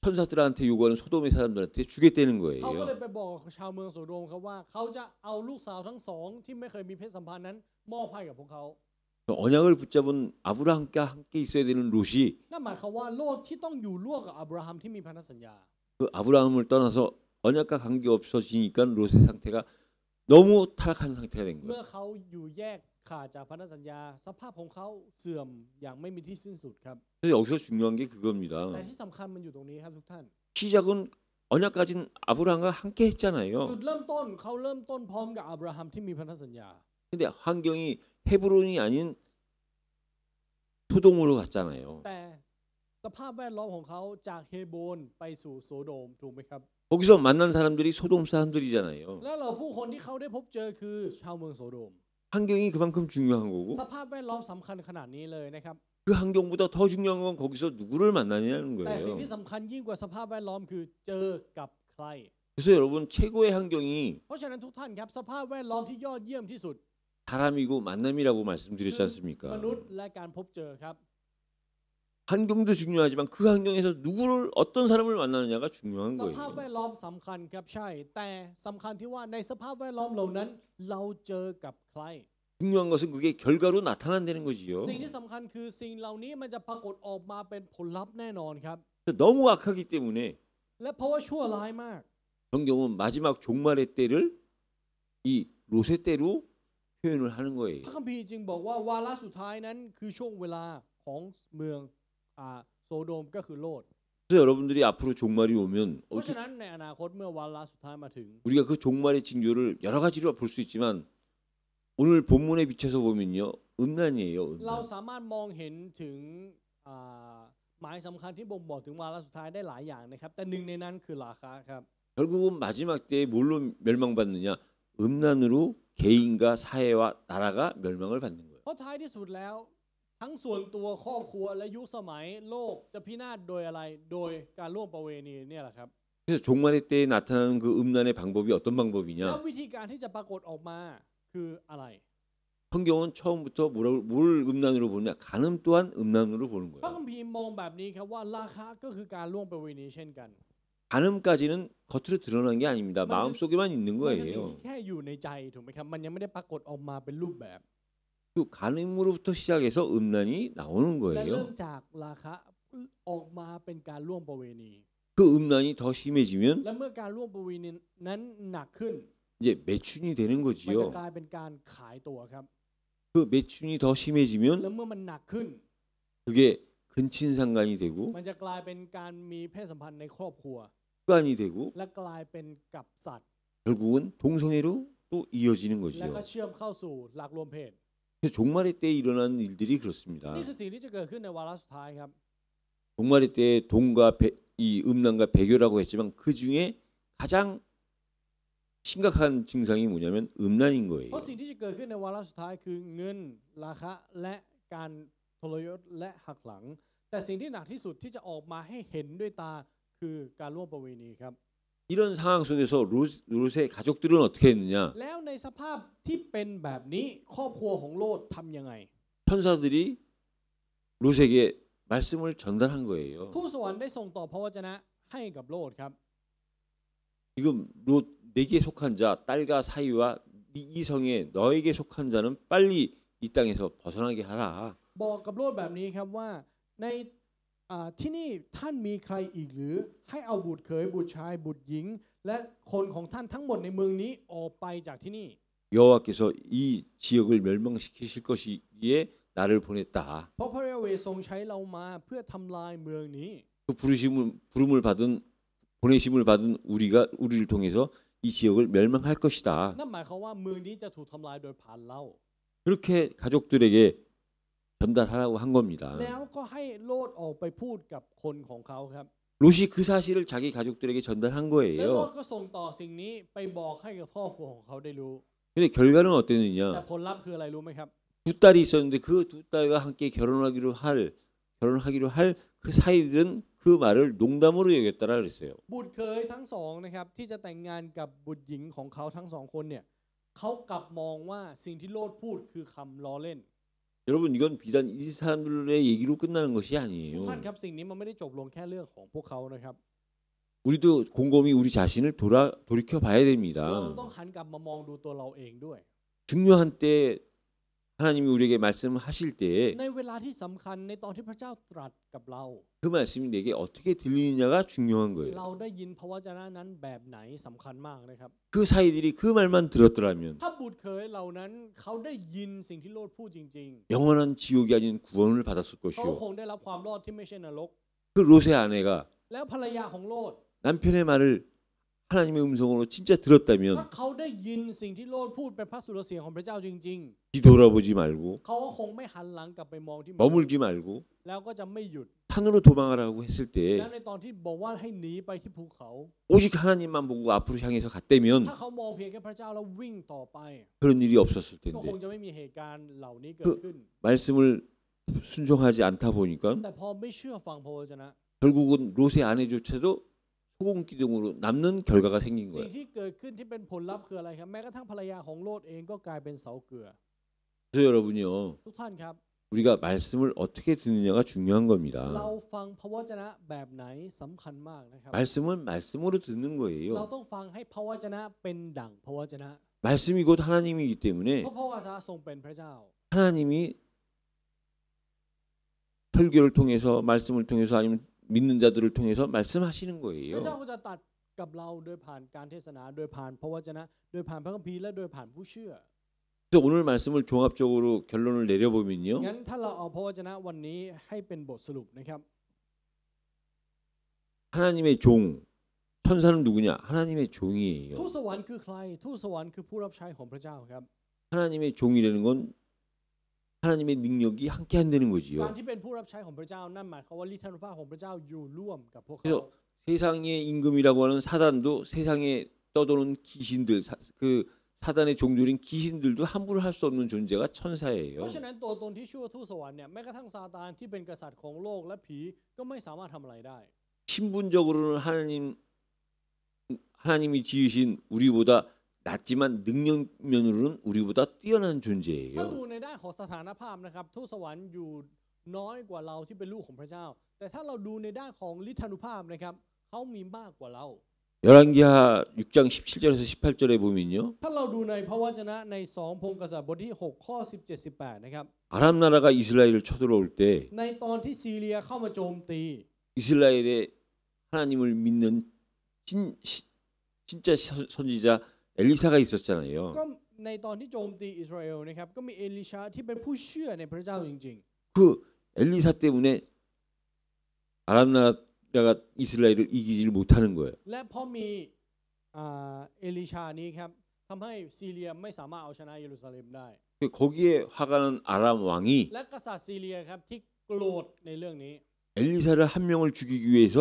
천사들한테 요구하는 소돔의 사람들한테 주겠다는 เขาก็เลย 거예요. ไปบอกชาวเมืองโสโดมครับว่าเขาจะเอาลูกสาวทั้งสองที่ไม่เคยมีเพศสัมพันธ์นั้นมอบให้กับพวกเขา 언약을 붙잡은 아브라함과 함께 있어야 되는 롯이 นั่นหมายความว่าโลกที่ต้องอยู่ร่วมกับอับราฮัมที่มีพันธสัญญา 그 아브라함을 떠나서 언약과 관계 없어지니까 롯의 상태가 너무 타락한 상태가 된 เมื่อ 거예요. เขาอยู่แยกขาดจากพันธสัญญาสภาพของเขาเสื่อมอย่างไม่มีที่สิ้นสุดครับ 그래서 여기서 중요한 게 แต่ 그겁니다. ที่สำคัญมันอยู่ตรงนี้ครับทุกท่าน 시작은 언약 가진 아브라함과 함께 จุด 했잖아요. เริ่มต้นเขาเริ่มต้นพร้อมกับอับราฮัมที่มีพันธสัญญา 근데 환경이 헤브론이 아닌 소돔으로 갔잖아요. แต่สภาพแวดล้อมของเขาจากเฮโบนไปสู่โสโดมถูกไหมครับ 거기서 만난 사람들이 소돔 사람들이잖아요. และเราผู้คนที่เขาได้พบเจอคือชาวเมืองโสโดม 환경이 그만큼 중요한 거고 สภาพแวดล้อมสำคัญขนาดนี้เลยนะครับ 그 환경보다 더 중요한 건 거기서 누구를 만나느냐는 แต่สิ่ง 거예요. ที่สำคัญยิ่งกว่าสภาพแวดล้อมคือเจอกับใคร 그래서 여러분 최고의 환경이 เพราะฉะนั้นทุกท่านครับสภาพแวดล้อมที่ยอดเยี่ยมที่สุด 사람이고 만남이라고 말씀드렸지 ม 않습니까? นุษย์และการพบเจอครับ 환경도 중요하지만 그 환경에서 누구를 어떤 사람을 만나느냐가 중요한 สภาพ 거예요. แวดล้อมสำคัญครับใช่ แต่สำคัญที่ว่าในสภาพแวดล้อมเหล่านั้นเราเจอกับใคร 중요한 것은 그게 결과로 나타난다는 거지요. สิ่งที่สำคัญคือสิ่งเหล่านี้มันจะปรากฏออกมาเป็นผลลัพธ์แน่นอนครับ 너무 악하기 때문에 และเพราะว่าชั่วร้ายมาก 성경은 마지막 종말의 때를 이 롯의 때로 표현을 하는 พ 거예요. ระคัมภีร์จึงบอกว่าวาระสุดท้ายนั้นคือช่วงเวลาของเมืองโซโดมก็คือโลด 그래서 여러분들이 앞으로 종말이 오면 เพราะฉะนั้นในอนาคตเมื่อวาระสุดท้ายมาถึง 우리가 그 종말의 징조를 여러 가지로 볼 수 있지만 오늘 본문에 비춰서 보면요 음란이에요. เรา 음란. สามารถมองเห็นถึงหมายสำคัญที่บ่งบอกถึงวาระสุดท้ายได้หลายอย่างนะครับแต่หนึ่งในนั้นคือราคาครับ 결국은 마지막 때에 뭘로 멸망받느냐? 음란으로 개인과 사회와 나라가 멸망을 받는 거예요. เพราะท้ายที่สุดแล้วทั้งส่วนตัวครอบครัวและยุคสมัยโลกจะพินาศโดยอะไรโดยการล่วงประเวณีเนี่ยแหละครับ 그래서 종말의 때에 나타나는 그 음란의 방법이 어떤 แล้ว 방법이냐? วิธีการที่จะปรากฏออกมาคืออะไร 성경은 처음부터 뭘 음란으로 보느냐? 간음 또한 음란으로 보는 พระ 거예요. คัมภีร์มองแบบนี้ครับว่าราคาก็คือการล่วงประเวณีเช่นกัน 간음까지는 겉으로 드러난 게 아닙니다. 그- 마음속에만 있는 มันคือสิ่ง 거예요. ที่แค่อยู่ในใจถูกไหมครับมันยังไม่ได้ปรากฏออกมาเป็นรูปแบบ 그 간음으로부터 시작해서 음란이 나오는 และเริ่ม 거예요. จากราคาออกมาเป็นการล่วงประเวณี 그 음란이 더 심해지면 และเมื่อการล่วงประเวณีนั้นหนักขึ้น 이제 매춘이 되는 มันจะ 거지요. กลายเป็นการขายตัวครับ 그 매춘이 더 และ 심해지면 เมื่อมันหนักขึ้น 그게 근친상간이 되고 มันจะกลายเป็นการมีเพศสัมพันธ์ในครอบครัว 습관이 되고 และกลายเป็นกับสัตว์ 결국은 동성애로 또 이어지는 และก็ 거지요. เชื่อมเข้าสู่หลักรวมเพศ 그래서 종말의 때에 일어나는 일들이 그렇습니다. นี่คือสิ่งที่จะเกิดขึ้นในวาระสุดท้ายครับ 종말의 때에 돈과 이 음란과 배교라고 했지만 그 중에 가장 심각한 증상이 뭐냐면 음란인 เพ 거예요. ราะสิ่งที่จะเกิดขึ้นในวาระสุดท้ายคือเงินราคาและการทรยศและหักหลัง แต่สิ่งที่หนักที่สุดที่จะออกมาให้เห็นด้วยตาคือการล่วงประเวณีครับ 이런 상황 속에서 롯의 가족들은 어떻게 했느냐? แล้วในสภาพที่เป็นแบบนี้ครอบครัวของโลดทำยังไง 천사들이 롯에게 말씀을 전달한 거예요. ทูตสวรรค์ได้ส่งต่อพระวจนะให้กับโลดครับ 지금 롯 내게 속한 자 딸과 사위와 이 성에 너에게 속한 자는 빨리 이 땅에서 벗어나게 하라. บอกกับโลดแบบนี้ครับว่าในที่นี่ท่านมีใครอีกหรือให้เอาบุตรเขยบุตรชายบุตรหญิง และคนของท่านทั้งหมดในเมืองนี้ออกไปจากที่นี่ 여호와께서 이 지역을 멸망시키실 것이기에 나를 보냈다. เพราะพระยาเวห์ทรงใช้เรามาเพื่อทำลายเมืองนี้ 그 부름을 받은 보내심을 받은 우리를 통해서 이 지역을 멸망할 것이다. นั่นหมายความว่าเมืองนี้จะถูกทำลายโดยผ่านเรา 그렇게 가족들에게 전달하라고 한 겁니다. แล้วก็ให้โลดออกไปพูดกับคนของเขาครับ 롯이 그 사실을 자기 가족들에게 전달한 และโลด 거예요. ก็ส่งต่อสิ่งนี้ไปบอกให้กับครอบครัวของเขาได้รู้ 근데 결과는 แต่ 어땠느냐? ผลลัพธ์คืออะไรรู้ไหมครับ 두 딸이 있었는데 그 두 딸과 함께 결혼하기로 할 그 사이들은 그 말을 농담으로 여겼다라 그랬어요. บุตรเคยทั้งสองนะครับที่จะแต่งงานกับบุตรหญิงของเขาทั้งสองคนเนี่ยเขากลับมองว่าสิ่งที่โลดพูดคือคำล้อเล่น 여러분 이건 비단 이 사람들의 얘기로 끝나는 것이 ทุก 아니에요. ท่านครับสิ่งนี้มันไม่ได้จบลงแค่เรื่องของพวกเขานะครับ 우리도 곰곰이 우리 자신을 돌이켜 봐야 เรา 됩니다. ต้องหันกลับมามองดูตัวเราเองด้วย 중요한 때 하나님이 우리에게 말씀하실 때 ในเวลาที่สำคัญในตอนที่พระเจ้าตรัสกับเรา 그 말씀이 내게 어떻게 들리느냐가 중요한 거예요. เราได้ยินพระวจนะนั้นแบบไหนสำคัญมากนะครับ 그 사이들이 그 말만 들었더라면 ถ้าบุตรเขยเหล่านั้นเขาได้ยินสิ่งที่โลดพูดจริง 영원한 지옥이 아닌 구원을 받았을 ๆ เขา 것이요. คงได้รับความรอดที่ไม่ใช่นรก 그 롯의 아내가 แล้วภรรยาของโลด 남편의 말을 하나님의 음성으로 진짜 ถ้า 들었다면 เขาได้ยินสิ่งที่โลดพูดเป็นพระสุรเสียงของพระเจ้าจริง 뒤돌아보지 말고 ๆ เขาก็คงไม่หันหลังกลับไปมองที่มัน 머물지 말고 แล้วก็จะไม่หยุด 산으로 도망하라고 했을 แล้ว 때 ในตอนที่บอกว่าให้หนีไปที่ภูเขา 오직 하나님만 보고 앞으로 향해서 갔다면 ถ้าเขามองเพียงแค่พระเจ้าแล้ววิ่งต่อไป 그런 일이 없었을 ก็คง 텐데 จะไม่มีเหตุการณ์เหล่านี้เกิดขึ้น 말씀을 순종하지 않다 보니까 แต่พอไม่เชื่อฟังพระวจนะ 결국은 롯의 아내조차도 소금기둥으로 남는 결과가 생긴 สิ่ง 거예요. ที่เกิดขึ้นที่เป็นผลลัพธ์คืออะไรครับแม้กระทั่งภรรยาของโลดเองก็กลายเป็นเสาเกลือ 그래서 여러분요 ทุกท่านครับ 우리가 말씀을 어떻게 듣느냐가 중요한 เรา 겁니다. ฟังพระวจนะแบบไหนสำคัญมากนะครับ 말씀은 말씀으로 듣는 เรา 거예요. ต้องฟังให้พระวจนะเป็นดั่งพระวจนะ 말씀이 곧 하나님이기 เพ 때문에 ราะพระวจนะทรงเป็นพระเจ้า 하나님이 설교를 통해서 말씀을 통해서 아니면 믿는 자들을 통해서 말씀하시는 พระ 거예요. เจ้าก็จะตัดกับเราโดยผ่านการเทศนาโดยผ่านพระวจนะโดยผ่านพระคัมภีร์และโดยผ่านผู้เชื่อ 그래서 오늘 말씀을 종합적으로 결론을 내려보면요. งั้นถ้าเราเอาพระวจนะวันนี้ให้เป็นบทสรุปนะครับ 하나님의 종, 천사는 누구냐? 하나님의 종이에요. ทูตสวรรค์คือใครทูตสวรรค์คือผู้รับใช้ของพระเจ้าครับ 하나님의 종이라는 건 하나님의 능력이 함께 한다는 การ 거지요. ที่เป็นผู้รับใช้ของพระเจ้านั่นหมายความว่าฤทธานุภาพของพระเจ้าอยู่ร่วมกับพวกเขา 그래서 세상의 임금이라고 하는 사단도 세상에 떠도는 귀신들, 그 사단의 종들인 귀신들도 함부로 할 수 없는 존재가 เพ 천사예요. ราะฉะนั้นตัวตนที่ชื่อว่าทูตสวรรค์เนี่ยแม้กระทั่งซาตานที่เป็นกษัตริย์ของโลกและผีก็ไม่สามารถทำอะไรได้ 신분적으로는 하나님이 지으신 우리보다 낮지만 능력면으로는 우리보다 뛰어난 ถ้า 존재예요. ดูในด้านของสถานภาพนะครับทูตสวรรค์อยู่น้อยกว่าเราที่เป็นลูกของพระเจ้า แต่ถ้าเราดูในด้านของฤทธานุภาพนะครับเขามีมากกว่าเรา 열왕기하 6장 17절에서 18절에 보면요. ถ้าเราดูในพระวจนะใน2พงศ์กษัตริย์บทที่6ข้อ17 18นะครับ 아람 나라가 이스라엘을 쳐들어올 때 ในตอนที่ซีเรียเข้ามาโจมตี 이스라엘의 하나님을 믿는 진짜 선지자 엘리사가 있었잖아요. ก็ในตอนที่โจมตีอิสราเอลนะครับก็มีเอลิชาที่เป็นผู้เชื่อในพระเจ้าจริง 그 엘리사 때문에 아람 나라가 이스라엘을 이기지를 못하는 거예요. ๆและเพราะมีเอลิชานี้ครับทำให้ซีเรียไม่สามารถเอาชนะเยรูซาเล็มได้ 거기에 화가 난 아람 왕이 และกษัตริย์ซีเรียครับที่โกรธในเรื่องนี้ 엘리사를 한 명을 죽이기 위해서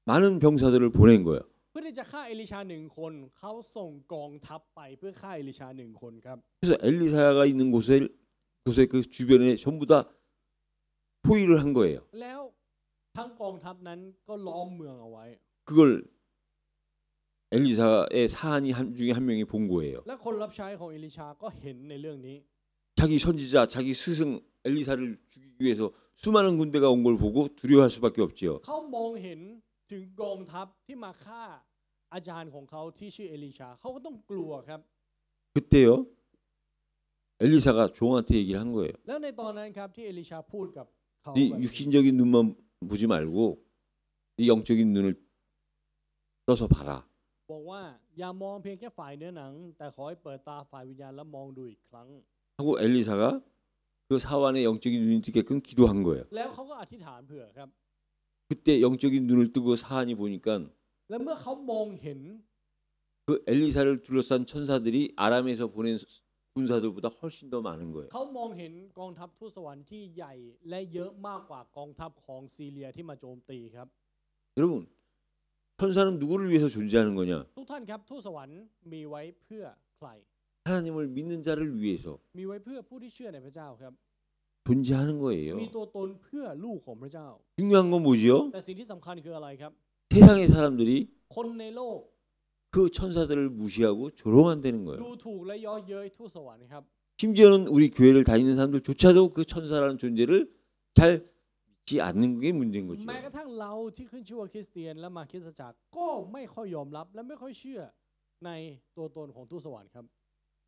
많은 병사들을 보낸 거예요. เพื่อที่จะฆ่าเอลิชา1 คนเขาส่งกองทัพไปเพื่อฆ่าเอลิชา1 คนครับ 그래서 엘리사가 있는 곳에 그 주변에 전부 다 포위를 한 거예요. แล้วทั้งกองทัพนั้นก็ล้อมเมืองเอาไว้ 그걸 엘리사의 사한이 중에 한 명이 본 거예요. และคนรับใช้ของเอลิชาก็เห็นในเรื่องนี้ 자기 선지자, 자기 스승 엘리사를 죽이기 위해서 수많은 군대가 온 걸 보고 두려워할 수밖에 없지요. เขามองเห็นถึงกองทัพที่มาฆ่าอาจารย์ของเขาที่ชื่อเอลิชาเขาก็ต้องกลัวครับ 그때요. 엘리사가 종한테 얘기를 한 거예요. แล้วในตอนนั้นครับที่เอลิชาพูดกับเขา 네 육신적인 눈만 보지 말고 네 영적인 눈을 떠서 봐라. บอกว่าอย่ามองเพียงแค่ฝ่ายเนื้อหนังแต่ขอให้เปิดตาฝ่ายวิญญาณแล้วมองดูอีกครั้ง 하고 엘리사가 그 사환의 영적인 눈이 뜨게끔 기도한 거예요. แล้วเขาก็อธิษฐานเผื่อครับ 그때 영적인 눈을 뜨고 사한이 보니까 และเมื่อเขามองเห็น 그 엘리사를 둘러싼 천사들이 아람에서 보낸 군사들보다 훨씬 더 많은 거예요. เขามองเห็นกองทัพทูตสวรรค์ที่ใหญ่และเยอะมากกว่ากองทัพของซีเรียที่มาโจมตีครับ 여러분 천사는 누구를 위해서 존재하는 거냐? ทุกท่านครับทูตสวรรค์มีไว้เพื่อใคร 하나님을 믿는 자를 위해서 มีไว้เพื่อผู้ที่เชื่อในพระเจ้าครับ 존재하는 거예요. มีตัวตนเพื่อลูกของพระเจ้า 중요한 건 뭐지요? แต่สิ่งที่สำคัญคืออะไรครับ 세상의 사람들이 คนในโลก 그 천사들을 무시하고 조롱한다는 ดู 거예요. ถูกและเย่อเย้ยทูตสวรรค์ครับ 심지어는 우리 교회를 다니는 사람들조차도 그 천사라는 존재를 잘 믿지 않는 게 문제인 거죠. แม้กระทั่งเราที่ขึ้นชื่อว่าคริสเตียนและมาคริสตจักรก็ไม่ค่อยยอมรับและไม่ค่อยเชื่อในตัวตนของทูตสวรรค์ครับ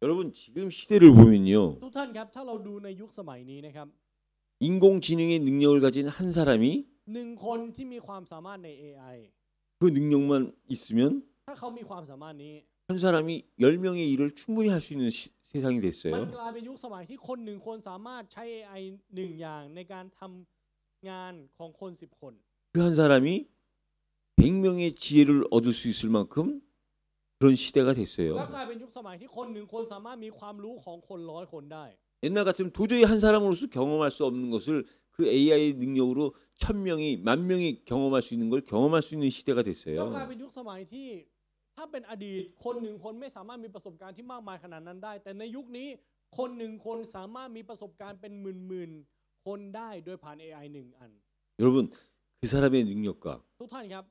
여러분 지금 시대를 보면요. ทุกท่านครับถ้าเราดูในยุคสมัยนี้นะครับ 인공지능의 능력을 가진 한 사람이 หนึ่งคนที่มีความสามารถใน AI 그 능력만 있으면 ถ้าเขามีความสามารถนี้ 한 사람이 10명의 일을 충분히 할 수 있는 세상이 มัน 됐어요. กลายเป็นยุคสมัยที่คนหนึ่งคนสามารถใช้ AI หนึ่งอย่างในการทำงานของคน10 คน 그 한 사람이 100명의 지혜를 얻을 수 있을 만큼 그런 시대가 และ 됐어요. กลายเป็นยุคสมัยที่คนหนึ่งคนสามารถมีความรู้ของคน100 คนได้ 옛날 같으면 도저히 한 사람으로서 경험할 수 없는 것을 그 AI 능력으로 1000명이 10,000명이 경험할 수 있는 걸 경험할 수 있는 시대가 แล้วกลาย 됐어요. เป็นยุคสมัยที่ถ้าเป็นอดีตคนหนึ่งคนไม่สามารถมีประสบการณ์ที่มากมายขนาดนั้นได้ แต่ในยุคนี้คนหนึ่งคนสามารถมีประสบการณ์เป็นหมื่นๆคนได้โดยผ่าน AI หนึ่งอัน 여러분 그 사람의 능력과 ทุกท่านครับ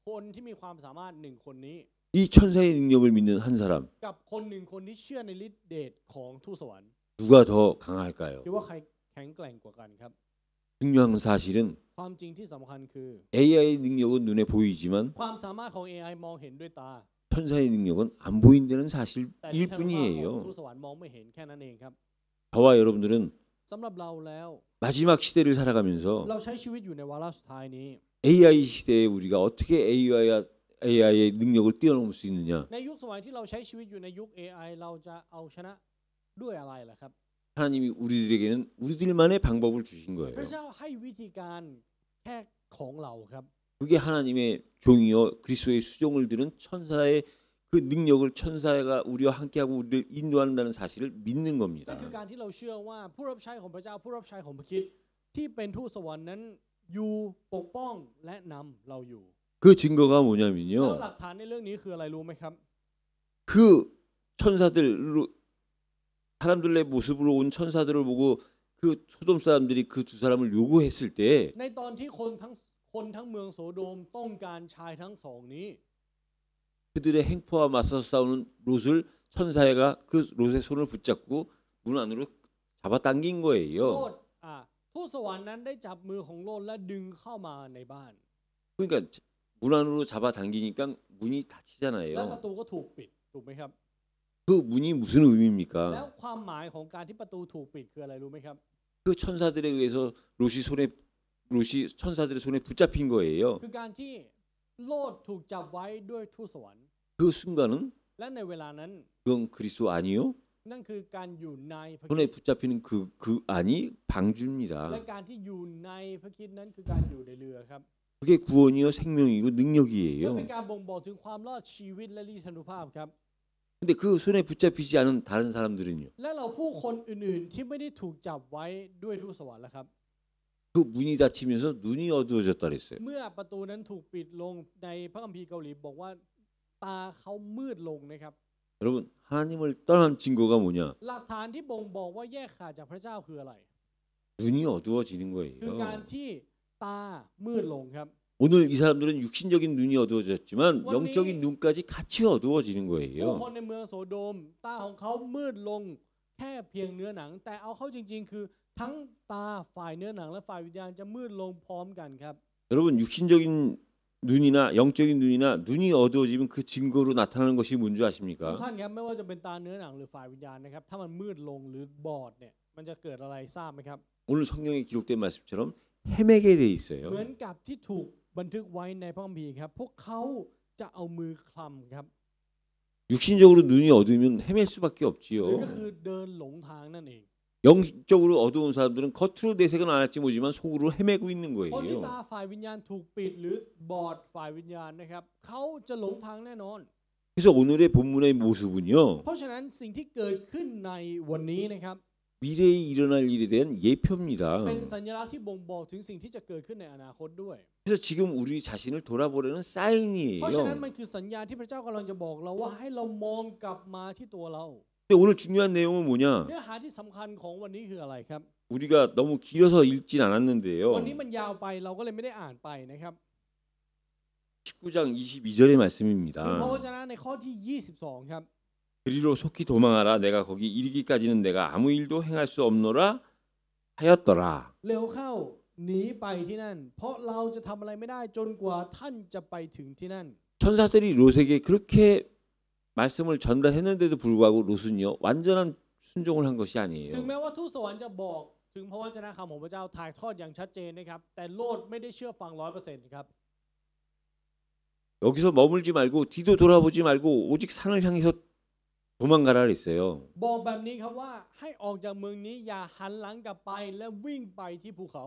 คนที่มีความสามารถหนึ่งคนนี้ 이 천사의 능력을 믿는 한 사람 กับคนหนึ่งคนที่เชื่อในฤทธิ์เดชของทูตสวรรค์ 누가 더 강할까요? คิดว่าใครแข็งแกร่งกว่ากันครับ 중요한 사실은 ความจริงที่สำคัญคือ AI 능력은 눈에 보이지만 ความสามารถของ AI มองเห็นด้วยตา 천사의 능력은 안 보인다는 แต่ 사실일 ที่ทางภาพของ 뿐이에요. ทูตสวรรค์มองไม่เห็นแค่นั้นเองครับ 저와 여러분들은 สำหรับเราแล้ว 마지막 시대를 살아가면서 เราใช้ชีวิตอยู่ในวาระสุดท้ายนี้ AI 시대에 우리가 어떻게 AI의 능력을 뛰어넘을 수 있느냐? ในยุคสมัยที่เราใช้ชีวิตอยู่ในยุค AI เราจะเอาชนะด้วยอะไรล่ะครับ 하나님이 우리들에게는 우리들만의 방법을 주신 พ 거예요. ระเจ้าให้วิธีการแค่ของเราครับ 그게 하나님의 종이요 그리스도의 수종을 들은 천사의 그 능력을 천사가 우리와 함께하고 우리를 인도한다는 사실을 믿는 นั่น 겁니다. คือการที่เราเชื่อว่าผู้รับใช้ของพระเจ้าผู้รับใช้ของพระคริสต์ที่เป็นทูตสวรรค์นั้นอยู่ปกป้องและนำเราอยู่ 그 증거가 แล้ว 뭐냐면요. หลักฐานในเรื่องนี้คืออะไรรู้ไหมครับ 그 천사들로 사람들의 모습으로 온 천사들을 보고 그 소돔 사람들이 그 두 사람을 요구했을 때 ในตอนที่คนทั้งเมืองโสโดมต้องการชายทั้งสองนี้ 그들의 행포와 맞서서 싸우는 롯을 천사가 그 롯의 손을 붙잡고 문 안으로 잡아당긴 โล 거예요. ดทูตสวรรค์นั้นได้จับมือของโลดและดึงเข้ามาในบ้าน 그러니까 문 안으로 잡아당기니까 문이 และ 닫히잖아요. ประตูก็ถูกปิดถูกไหมครับ 그 문이 무슨 แล้ว 의미입니까? ความหมายของการที่ประตูถูกปิดคืออะไรรู้ไหมครับ 그 천사들에 의해서 롯이 천사들의 손에 붙잡힌 거예요. คือการที่โลดถูกจับไว้ด้วยทูตสวรรค์ 그 순간은 และในเวลานั้น 그건 그리스도 아니요? นั่นคือการอยู่ในพระค 손에 ริสต์ 붙잡히는 그 안이 และ 방주입니다. การที่อยู่ในพระคริสต์นั้นคือการอยู่ในเรือครับ 그게 구원이요 생명이고 และ 능력이에요. เป็นการบ่งบอกถึงความรอดชีวิตและฤทธานุภาพครับ 근데 그 손에 붙잡히지 않은 다른 사람들은요. และเราผู้คนอื่นๆที่ไม่ได้ถูกจับไว้ด้วยทูตสวรรค์แล้วครับ 그 문이 닫히면서 눈이 어두워졌다 그랬어요. เมื่อประตูนั้นถูกปิดลงในพระคัมภีร์เกาหลีบอกว่าตาเขามืดลงนะครับ 여러분 하나님을 떠난 증거가 뭐냐? หลักฐานที่บ่งบอกว่าแยกขาดจากพระเจ้าคืออะไร 눈이 어두워지는 คือการ 거예요. ที่ตามืดลงครับ 오늘 이 사람들은 육신적인 눈이 어두워졌지만 원리- 영적인 눈까지 같이 어두워지는 ผู้ 거예요. คนในเมืองโสโดมตาของเขามืดลงแค่เพียงเนื้อหนัง แต่เอาเข้าจริงๆ คือทั้งตาฝ่ายเนื้อหนังและฝ่ายวิญญาณจะมืดลงพร้อมกันครับ 여러분 육신적인 눈이나 영적인 눈이나 눈이 어두워지면 그 증거로 나타나는 것이 뭔지 ทุก 아십니까? ท่านครับไม่ว่าจะเป็นตาเนื้อหนังหรือฝ่ายวิญญาณนะครับถ้ามันมืดลงหรือบอดเนี่ยมันจะเกิดอะไรทราบไหมครับ 오늘 성경에 기록된 말씀처럼 헤매게 돼 เหมือน 있어요. กับที่ถูกบันทึกไว้ในพระคัมภีร์ครับพวกเขาจะเอามือคลำครับ 육신적으로 눈이 어두우면 헤맬 수밖에 หรือ 없지요. ก็คือเดินหลงทางนั่นเอง 영적으로 어두운 사람들은 겉으로 내색은 안 할지 모르지만 속으로 헤매고 있는 คนที่ 거예요. ตาฝ่ายวิญญาณถูกปิดหรือบอดฝ่ายวิญญาณนะครับเขาจะหลงทางแน่นอน 그래서 오늘의 본문의 모습은요. เพราะฉะนั้นสิ่งที่เกิดขึ้นในวันนี้นะครับ 미래에 일어날 일에 대한 예표입니다. เป็นสัญลักษณ์ที่บ่งบอกถึงสิ่งที่จะเกิดขึ้นในอนาคตด้วย 그래서 지금 우리 자신을 돌아보려는 เพราะฉะนั้น 사인이에요. มันคือสัญญาณที่พระเจ้ากำลังจะบอกเราว่าให้เรามองกลับมาที่ตัวเรา 근데 오늘 중요한 내용은 뭐냐? เนื้อหาที่สำคัญของวันนี้คืออะไรครับ 우리가 너무 길어서 읽진 วัน 않았는데요. นี้มันยาวไปเราก็เลยไม่ได้อ่านไปนะครับ 19장 22절의 คือ 말씀입니다. พระวจนะในข้อที่ 22 ครับ 그리로 속히 도망하라. 내가 거기 이르기까지는 내가 아무 일도 행할 수 없노라 하였더라. เร็วเข้าหนีไปที่นั่น เพราะเราจะทำอะไรไม่ได้จนกว่าท่านจะไปถึงที่นั่น 천사들이 롯에게 그렇게 말씀을 전달했는데도 불구하고 롯은요 완전한 순종을 한 것이 ถึง 아니에요. แม้ว่าทูตสวรรค์จะบอกถึงพระวจนะคำของพระเจ้าถ่ายทอดอย่างชัดเจนนะครับแต่โลดไม่ได้เชื่อฟัง 100% ครับ 여기서 머물지 말고 뒤도 돌아보지 말고 오직 산을 향해서 도망가라 그랬어요. บอกแบบนี้ครับว่าให้ออกจากเมืองนี้อย่าหันหลังกลับไปและวิ่งไปที่ภูเขา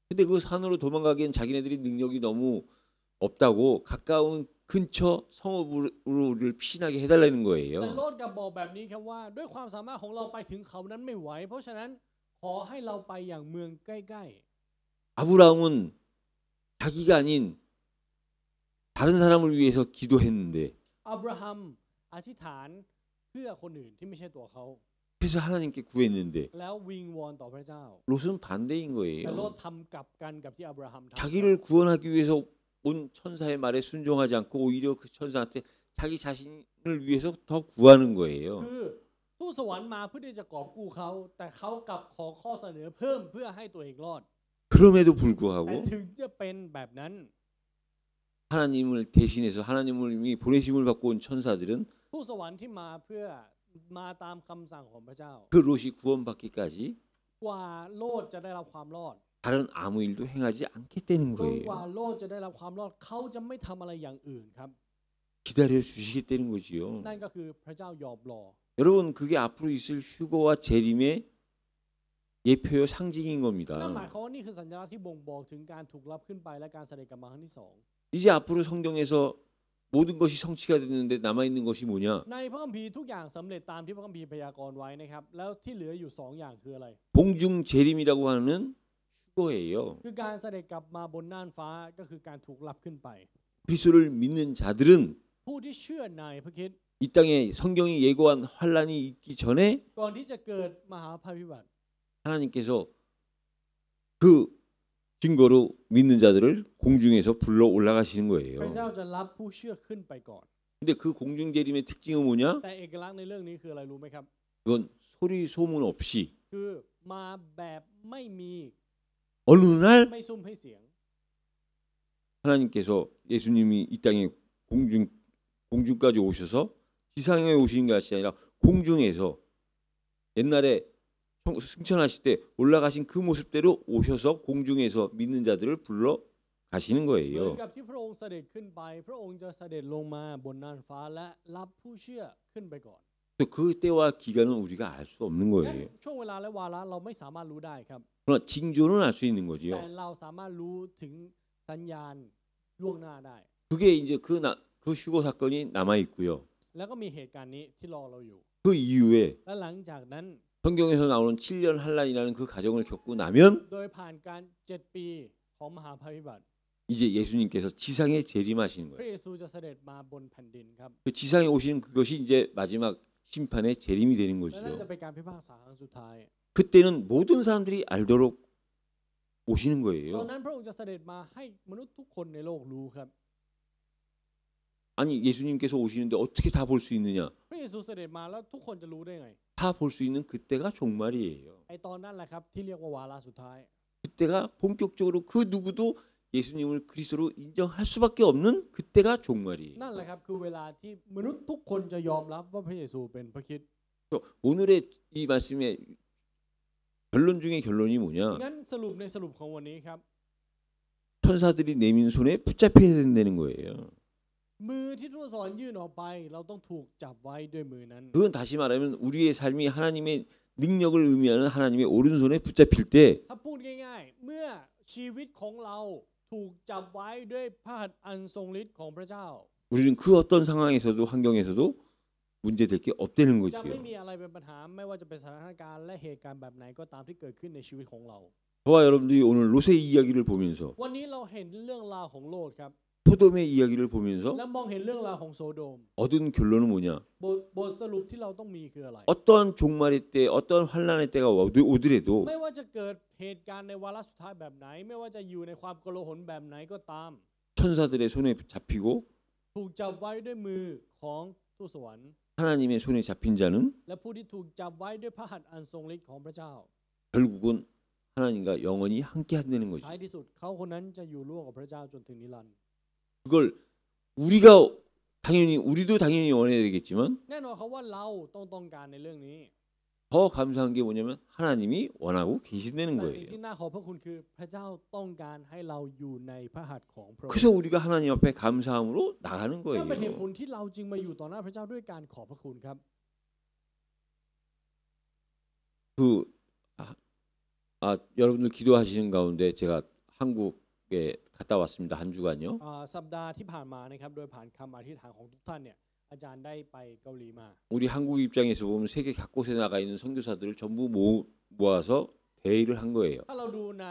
근데 그 산으로 도망가기엔 자기네들이 능력이 너무 없다고 가까운 근처 성읍으로 우리를 피신하게 해달라는 แต่ 거예요. โลดกลับบอกแบบนี้ครับว่าด้วยความสามารถของเราไปถึงเขานั้นไม่ไหว เพราะฉะนั้นขอให้เราไปอย่างเมืองใกล้ 아브라함은 자기가 아닌 다른 사람을 위해서 기도했는데 ๆอับราฮัมอธิษฐานเพื่อคนอื่นที่ไม่ใช่ตัวเขา 그래서 하나님께 구했는데 แล้ววิงวอนต่อพระเจ้า 롯은 반대인 แต่โลด 거예요. ทำกลับกันกับที่อับราฮัมทำ 자기를 구원하기 위해서 온 천사의 말에 순종하지 않고 오히려 그 천사한테 자기 자신을 위해서 더 구하는 거예요. คือทูตสวรรค์มาเพื่อที่จะกอบกู้เขาแต่เขากลับขอข้อเสนอเพิ่มเพื่อให้ตัวเองรอด 그럼에도 แต่ 불구하고 ถึงจะเป็นแบบนั้น 하나님을 대신해서 하나님을 이미 보내심을 받고 온 천사들은 ทูตสวรรค์ที่มาเพื่อมาตามคำสั่งของพระเจ้า 그 롯이 구원받기까지 กว่าโลดจะได้รับความรอด 다른 아무 일도 행하지 않겠다는 จนกว่า 거예요. โลดจะได้รับความรอดเขาจะไม่ทำอะไรอย่างอื่นครับ 기다려 주시겠다는 거지요. นั่นก็คือพระเจ้ายอมรอ 여러분 그게 앞으로 있을 휴거와 재림의 예표요 상징인 นั่นหมาย 겁니다. ความว่านี่คือสัญลักษณ์ที่บ่งบอกถึงการถูกรับขึ้นไปและการเสด็จกลับมาครั้งที่สอง 이제 앞으로 성경에서 모든 것이 성취가 됐는데 남아 있는 것이 뭐냐? ในพระคัมภีร์ทุกอย่างสำเร็จตามที่พระคัมภีร์พยากรณ์ไว้นะครับแล้วที่เหลืออยู่2อย่างคืออะไร 봉중 재림이라고 하는 휴거예요. คือการเสด็จกลับมาบนน่านฟ้าก็คือการถูกรับขึ้นไป 그리스도를 믿는 자들은 ผู้ที่เชื่อในพระคริสต์ 이 땅에 성경이 예고한 환란이 있기 전에 ก่อนที่จะเกิดมหาภัยพิบัติ 하나님께서 그 증거로 믿는 자들을 공중에서 불러 올라가시는 พระ 거예요. เจ้าจะรับผู้เชื่อขึ้นไปก่อน 근데 그 공중 재림의 특징은 뭐냐? แต่เอกลักษณ์ในเรื่องนี้คืออะไรรู้ไหมครับ 그건 소리 소문 없이 คือมาแบบไม่มี 어느 날 ไม่ซุ่มให้เสียง 하나님께서 예수님이 이 땅에 공중까지 오셔서 지상에 오시는 것이 아니라 공중에서 옛날에 승천하실 때 올라가신 그 모습대로 오셔서 공중에서 믿는 자들을 불러 가시는 เหมือน 거예요. กับที่พระองค์เสด็จขึ้นไป พระองค์จะเสด็จลงมาบนน่านฟ้าและรับผู้เชื่อขึ้นไปก่อน 또 그 때와 기간은 우리가 알 수 없는 งั้น 거예요. ช่วงเวลาและวาระเราไม่สามารถรู้ได้ครับ 그러나 징조는 알 수 있는 แต่ 거지요. เราสามารถรู้ถึงสัญญาณล่วงหน้าได้ 그게 이제 그 휴거 사건이 남아 있고요. แล้วก็มีเหตุการณ์นี้ที่รอเราอยู่ 그 이후에 และหลังจากนั้น 성경에서 나오는 7년 한란이라는 그 과정을 겪고 나면 โดยผ่านการ7 ปีของมหาภัยพิบัติ 이제 예수님께서 지상에 재림하시는 พระ 거예요. เยซูจะเสด็จมาบนแผ่นดินครับ 그 지상에 오시는 그것이 이제 마지막 심판의 재림이 되는 และนั่นจะ 것이죠. เป็นการพิพากษาครั้งสุดท้าย 그때는 모든 사람들이 알도록 오시는 ตอน 거예요. นั้นพระองค์จะเสด็จมาให้มนุษย์ทุกคนในโลกรู้ครับ 아니 예수님께서 오시는데 어떻게 다 볼 수 있느냐? พระเยซูเสด็จมาแล้วทุกคนจะรู้ได้ไง 다 볼 수 있는 그때가 종말이에요. ไอตอนนั้นแหละครับที่เรียกว่าวาระสุดท้าย 그때가 본격적으로 그 누구도 예수님을 그리스도로 인정할 수밖에 없는 그때가 종말이에요. นั่นแหละครับคือเวลาที่มนุษย์ทุกคนจะยอมรับว่าพระเยซูเป็นพระคริสต์ 그래서 오늘의 이 말씀의 결론 중에 결론이 뭐냐? งั้นสรุปในสรุปของวันนี้ครับ 천사들이 내민 손에 붙잡혀야 된다는 거예요. มือที่ทูตสวรรค์ยื่นออกไปเราต้องถูกจับไว้ด้วยมือนั้น 그건 다시 말하면 우리의 삶이 하나님의 능력을 의미하는 하나님의 오른손에 붙잡힐 때 ถ้าพูดง่ายๆ เมื่อชีวิตของเราถูกจับไว้ด้วยพระหัตถ์อันทรงฤทธิ์ของพระเจ้า 우리는 그 어떤 상황에서도 환경에서도 문제될 게 없다는 จะไม่ 거지요. มีอะไรเป็นปัญหาไม่ว่าจะเป็นสถานการณ์และเหตุการณ์แบบไหนก็ตามที่เกิดขึ้นในชีวิตของเรา 저와 여러분들이 오늘 롯의 이야기를 보면서 วันนี้เราเห็นเรื่องราวของโลดครับ 소돔의 이야기를 보면서 และมองเห็นเรื่องราวของโซโดม 얻은 결론은 뭐냐? บทสรุปที่เราต้องมีคืออะไร 어떠한 종말의 때, 어떠한 환란의 때가 오더라도 ไม่ว่าจะเกิดเหตุการณ์ในวาระสุดท้ายแบบไหน ไม่ว่าจะอยู่ในความโกลาหลแบบไหนก็ตาม 천사들의 손에 잡히고 ถูกจับไว้ด้วยมือของทูตสวรรค์ 하나님의 손에 잡힌 자는 และผู้ที่ถูกจับไว้ด้วยพระหัตถ์อันทรงฤทธิ์ของพระเจ้า 결국은 하나님과 영원히 함께 한다는 거죠. ท้ายที่สุดเขาคนนั้นจะอยู่ร่วมกับพระเจ้าจนถึงนิรันดร์ 그걸 우리가 우리도 당연히 원해야 되겠지만 แน่นอนเขาว่าเราต้องการในเรื่องนี้ 더 감사한 게 뭐냐면 하나님이 원하고 계신다는 แต่สิ่ง 거예요. ที่น่าขอบพระคุณคือพระเจ้าต้องการให้เราอยู่ในพระหัตถ์ของพระองค์ 그래서 우리가 하나님 앞에 감사함으로 나가는 นั่นเป็นเหตุผ 거예요. ลที่เราจึงมาอยู่ต่อหน้าพระเจ้าด้วยการขอบพระคุณครับ 여러분들 기도하시는 가운데 제가 한국에 갔다 왔습니다. 한 주간요. สัปดาห์ที่ผ่านมานะครับโดยผ่านคำอธิษฐานของทุกท่านเนี่ยอาจารย์ได้ไปเกาหลีมา 우리 한국 입장에서 보면 세계 각곳에 나가 있는 선교사들을 전부 모아서 대의를 한 거예요. ถ้าเราดูใน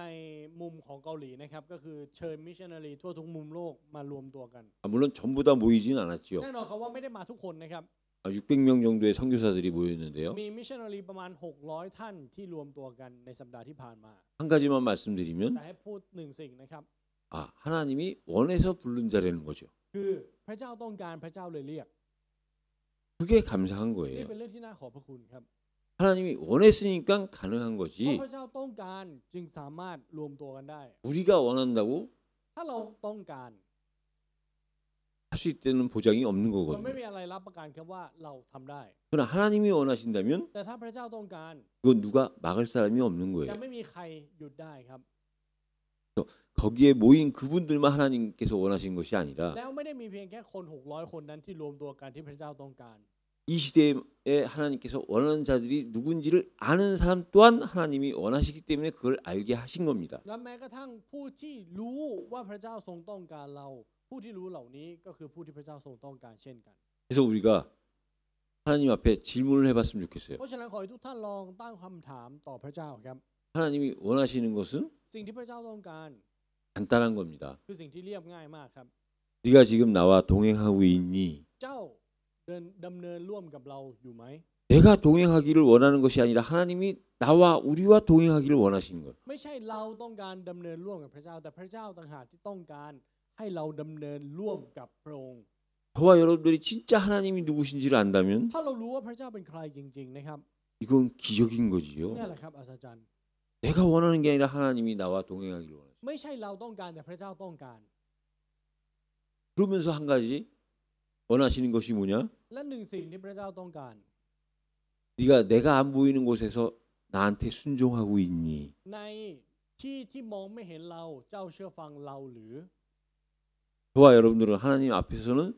มุมของเกาหลีนะครับก็คือเชิญมิชชันนารีทั่วทุกมุมโลกมารวมตัวกัน 물론 전부 다 모이진 않았지요. แน่นอนครับว่าไม่ได้มาทุกคนนะครับ 600명 정도의 선교사들이 모였는데요. มีมิชชันนารีประมาณ600ท่านที่รวมตัวกันในสัปดาห์ที่ผ่านมา 한 가지만 말씀드리면 แต่ให้พูดหนึ่งสิ่งนะครับ 하나님이 원해서 부른 자라는 거죠. คือพระเจ้าต้องการพระเจ้าเลยเรียก 그게 감사한 นี่ 거예요. เป็นเรื่องที่น่าขอบพระคุณครับ 하나님이 원했으니까 가능한 เพราะ 거지. พระเจ้าต้องการจึงสามารถรวมตัวกันได้ 우리가 원한다고 ถ้าเราต้องการ 할 수 있다는 보장이 없는 เราไม่ 거거든요. มีอะไรรับประกันครับว่าเราทำได้ 그러나 하나님이 원하신다면 แต่ถ้าพระเจ้าต้องการ 그건 누가 막을 사람이 없는 จะ 거예요. ไม่มีใครหยุดได้ครับ 거기에 모인 그분들만 하나님께서 원하신 것이 아니라 แล้วไม่ได้มีเพียงแค่คน600คนนั้นที่รวมตัวกันที่พระเจ้าต้องการ 이 시대에 하나님께서 원하는 자들이 누군지를 아는 사람 또한 하나님이 원하시기 때문에 그걸 알게 하신 겁니다. และแม้กระทั่งผู้ที่รู้ว่าพระเจ้าทรงต้องการเรา ผู้ที่รู้เหล่านี้ก็คือผู้ที่พระเจ้าทรงต้องการเช่นกัน 그래서 우리가 하나님 앞에 질문을 해봤으면 좋겠어요. เพราะฉะนั้นขอให้ทุกท่านลองตั้งคำถามต่อพระเจ้าครับ 하나님이 원하시는 것은 สิ่งที่พระเจ้าต้องการ 간단한 겁니다. คือสิ่งที่เรียบง่ายมากครับ 네가 지금 나와 동행하고 있니? เจ้าดำเนินร่วมกับเราอยู่ไหม 내가 동행하기를 원하는 것이 아니라 하나님이 나와 우리와 동행하기를 원하시는 것. ไม่ใช่เราต้องการดำเนินร่วมกับพระเจ้าแต่พระเจ้าต่างหากที่ต้องการให้เราดำเนินร่วมกับพระองค์ 저와 여러분들이 진짜 하나님이 누구신지를 안다면 ถ้าเรารู้ว่าพระเจ้าเป็นใครจริงๆนะครับ 이건 기적인 거지요. นี่แหละครับอัศจรรย์ 내가 원하는 게 아니라 하나님이 나와 동행하기를 원하시는. ไม่ใช่เราต้องการแต่พระเจ้าต้องการ 그러면서 한 가지 원하시는 것이 뭐냐? และหนึ่งสิ่งที่พระเจ้าต้องการ 내가 안 보이는 곳에서 나한테 순종하고 있니? ในที่มองไม่เห็นเราเจ้าเชื่อฟังเราหรือ 저와 여러분들은 하나님 앞에서는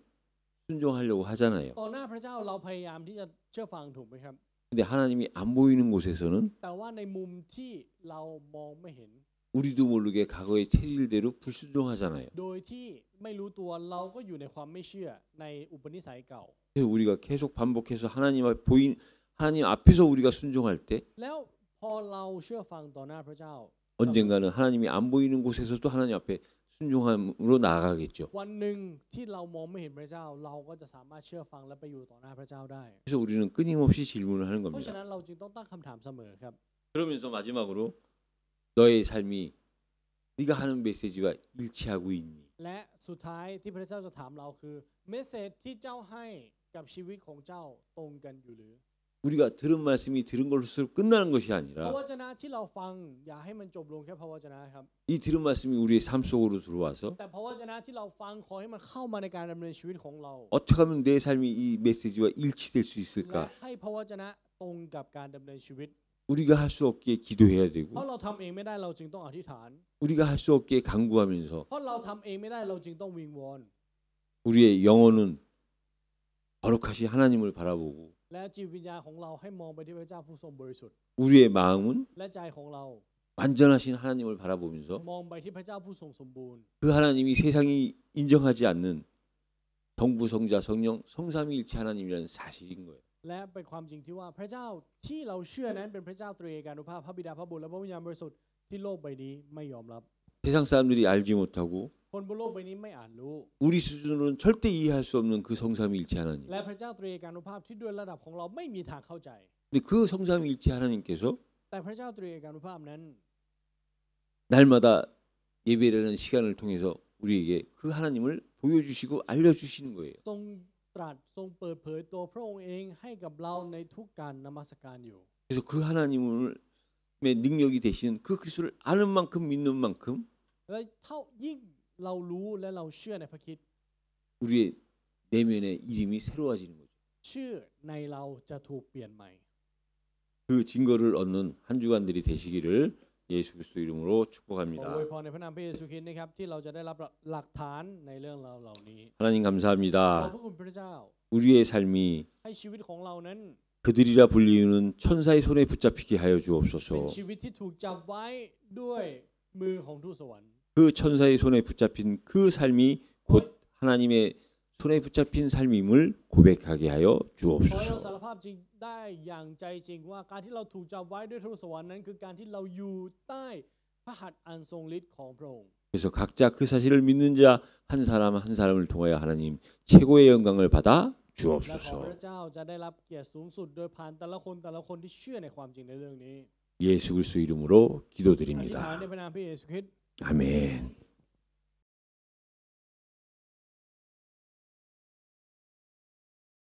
순종하려고 하잖아요. ต่อหน้าพระเจ้าเราพยายามที่จะเชื่อฟังถูกไหมครับ 근데 하나님이 안 보이는 곳에서는 แต่ว่าในมุมที่เรามองไม่เห็น 우리도 모르게 과거의 체질대로 불순종하잖아요. โดยที่ไม่รู้ตัวเราก็อยู่ในความไม่เชื่อในอุปนิสัยเก่า 그래서 우리가 계속 반복해서 하나님 앞에서 우리가 순종할 때 แล้วพอเราเชื่อฟังต่อหน้าพระเจ้า 언젠가는 하나님이 안 보이는 곳에서도 하나님 앞에 순종함으로 나아가겠죠. วันหนึ่งที่เรามองไม่เห็นพระเจ้า เราก็จะสามารถเชื่อฟังและไปอยู่ต่อหน้าพระเจ้าได้ 그래서 우리는 끊임없이 질문을 하는 เพราะฉะ 겁니다. นั้นเราจึงต้องตั้งคำถามเสมอครับ 그러면서 마지막으로 너의 삶이 네가 하는 메시지와 일치하고 있니? และสุดท้ายที่พระเจ้าจะถามเราคือเมสเสจที่เจ้าให้กับชีวิตของเจ้าตรงกันอยู่หรือ 우리가 들은 말씀이 들은 것으로 끝나는 것이 พระ 아니라 วจนะที่เราฟังอย่าให้มันจบลงแค่พระวจนะครับ 이 들은 말씀이 우리의 삶 속으로 들어와서 แต่พระวจนะที่เราฟังขอให้มันเข้ามาในการดำเนินชีวิตของเรา 어떻게 하면 내 삶이 이 메시지와 일치될 수 และ 있을까? ให้พระวจนะตรงกับการดำเนินชีวิต 우리가 할 수 없기에 기도해야 เพ 되고 ราะเราทำเองไม่ได้เราจึงต้องอธิษฐาน 우리가 할 수 없기에 간구하면서 เพราะเราทำเองไม่ได้เราจึงต้องวิงวอน 우리의 영혼은 거룩하신 하나님을 바라보고 และจิตวิญญาณของเราให้มองไปที่พระเจ้าผู้ทรงบริสุทธิ์ 우리의 마음은 และใจของเรา 완전하신 하나님을 바라보면서 มองไปที่พระเจ้าผู้ทรงสมบูรณ์ 그 하나님이 세상이 인정하지 않는 성부 성자 성령 성삼위일체 하나님이라는 사실인 거예요. และเป็นความจริงที่ว่าพระเจ้าที่เราเชื่อนั้นเป็นพระเจ้าตรีเอกานุภาพพระบิดาพระบุตรและพระวิญญาณบริสุทธิ์ที่โลกใบนี้ไม่ยอมรับ 세상 사람들이 알지 못하고 คนบนโลกใบนี้ไม่อ่านรู้ 우리 수준으로는 절대 이해할 수 없는 그 성삼위일체 하나님. และพระเจ้าตรีเอกานุภาพที่ด้วยระดับของเราไม่มีทางเข้าใจ 근데 그 성삼위일체 하나님께서 แต่พระเจ้าตรีเอกานุภาพนั้น 날마다 예배라는 시간을 통해서 우리에게 그 하나님을 보여주시고 알려주시는 거예요. ทรง ตรัสทรงเปิดเผยตัวพระองค์เองให้กับเราในทุกการนมัสการอยู่ 그래서 그 하나님의 능력이 되신 그 그리스도를 아는 만큼 믿는 만큼 และเท่ายิ่งเรารู้และเราเชื่อในพระคริสต์ 우리의 내면의 이름이 새로워지는 거죠. ชื่อในเราจะถูกเปลี่ยนใหม่ 그 증거를 얻는 한 주간들이 되시기를 예수 그리스도 이름으로 ขอ 축복합니다. อวยพรในพระนามพระเยซูคริสต์นะครับที่เราจะได้รับหลักฐานในเรื่องราวเหล่านี้ 하나님 ขอบ 감사합니다. พระคุณพระเจ้า 우리의 삶이 ให้ชีวิตของเรานั้น 그들이라 불리우는 천사의 손에 붙잡히게 하여 เป็น 주옵소서. ชีวิตที่ถูกจับไว้ด้วยมือของทูตสวรรค์ 그 천사의 손에 붙잡힌 그 삶이 곧 하나님의 손에 붙잡힌 삶임을 고백하게 하여 ขอให้เรา 주옵소서. สารภาพจริงได้อย่างใจจริงว่าการที่เราถูกจับไว้ด้วยทูตสวรรค์นั้นคือการที่เราอยู่ใต้พระหัตถ์อันทรงฤทธิ์ของพระองค์ 그래서 각자 그 사실을 믿는 자 한 사람 한 사람을 통하여 하나님 최고의 영광을 받아 และขอพ 주옵소서. ระเจ้าจะได้รับเกียรติสูงสุดโดยผ่านแต่ละคนที่เชื่อในความจริงในเรื่องนี้ 예수 그리스도 이름으로 อธิษฐาน 기도드립니다. ในพระนามพระเยซูคริสต์ 아멘.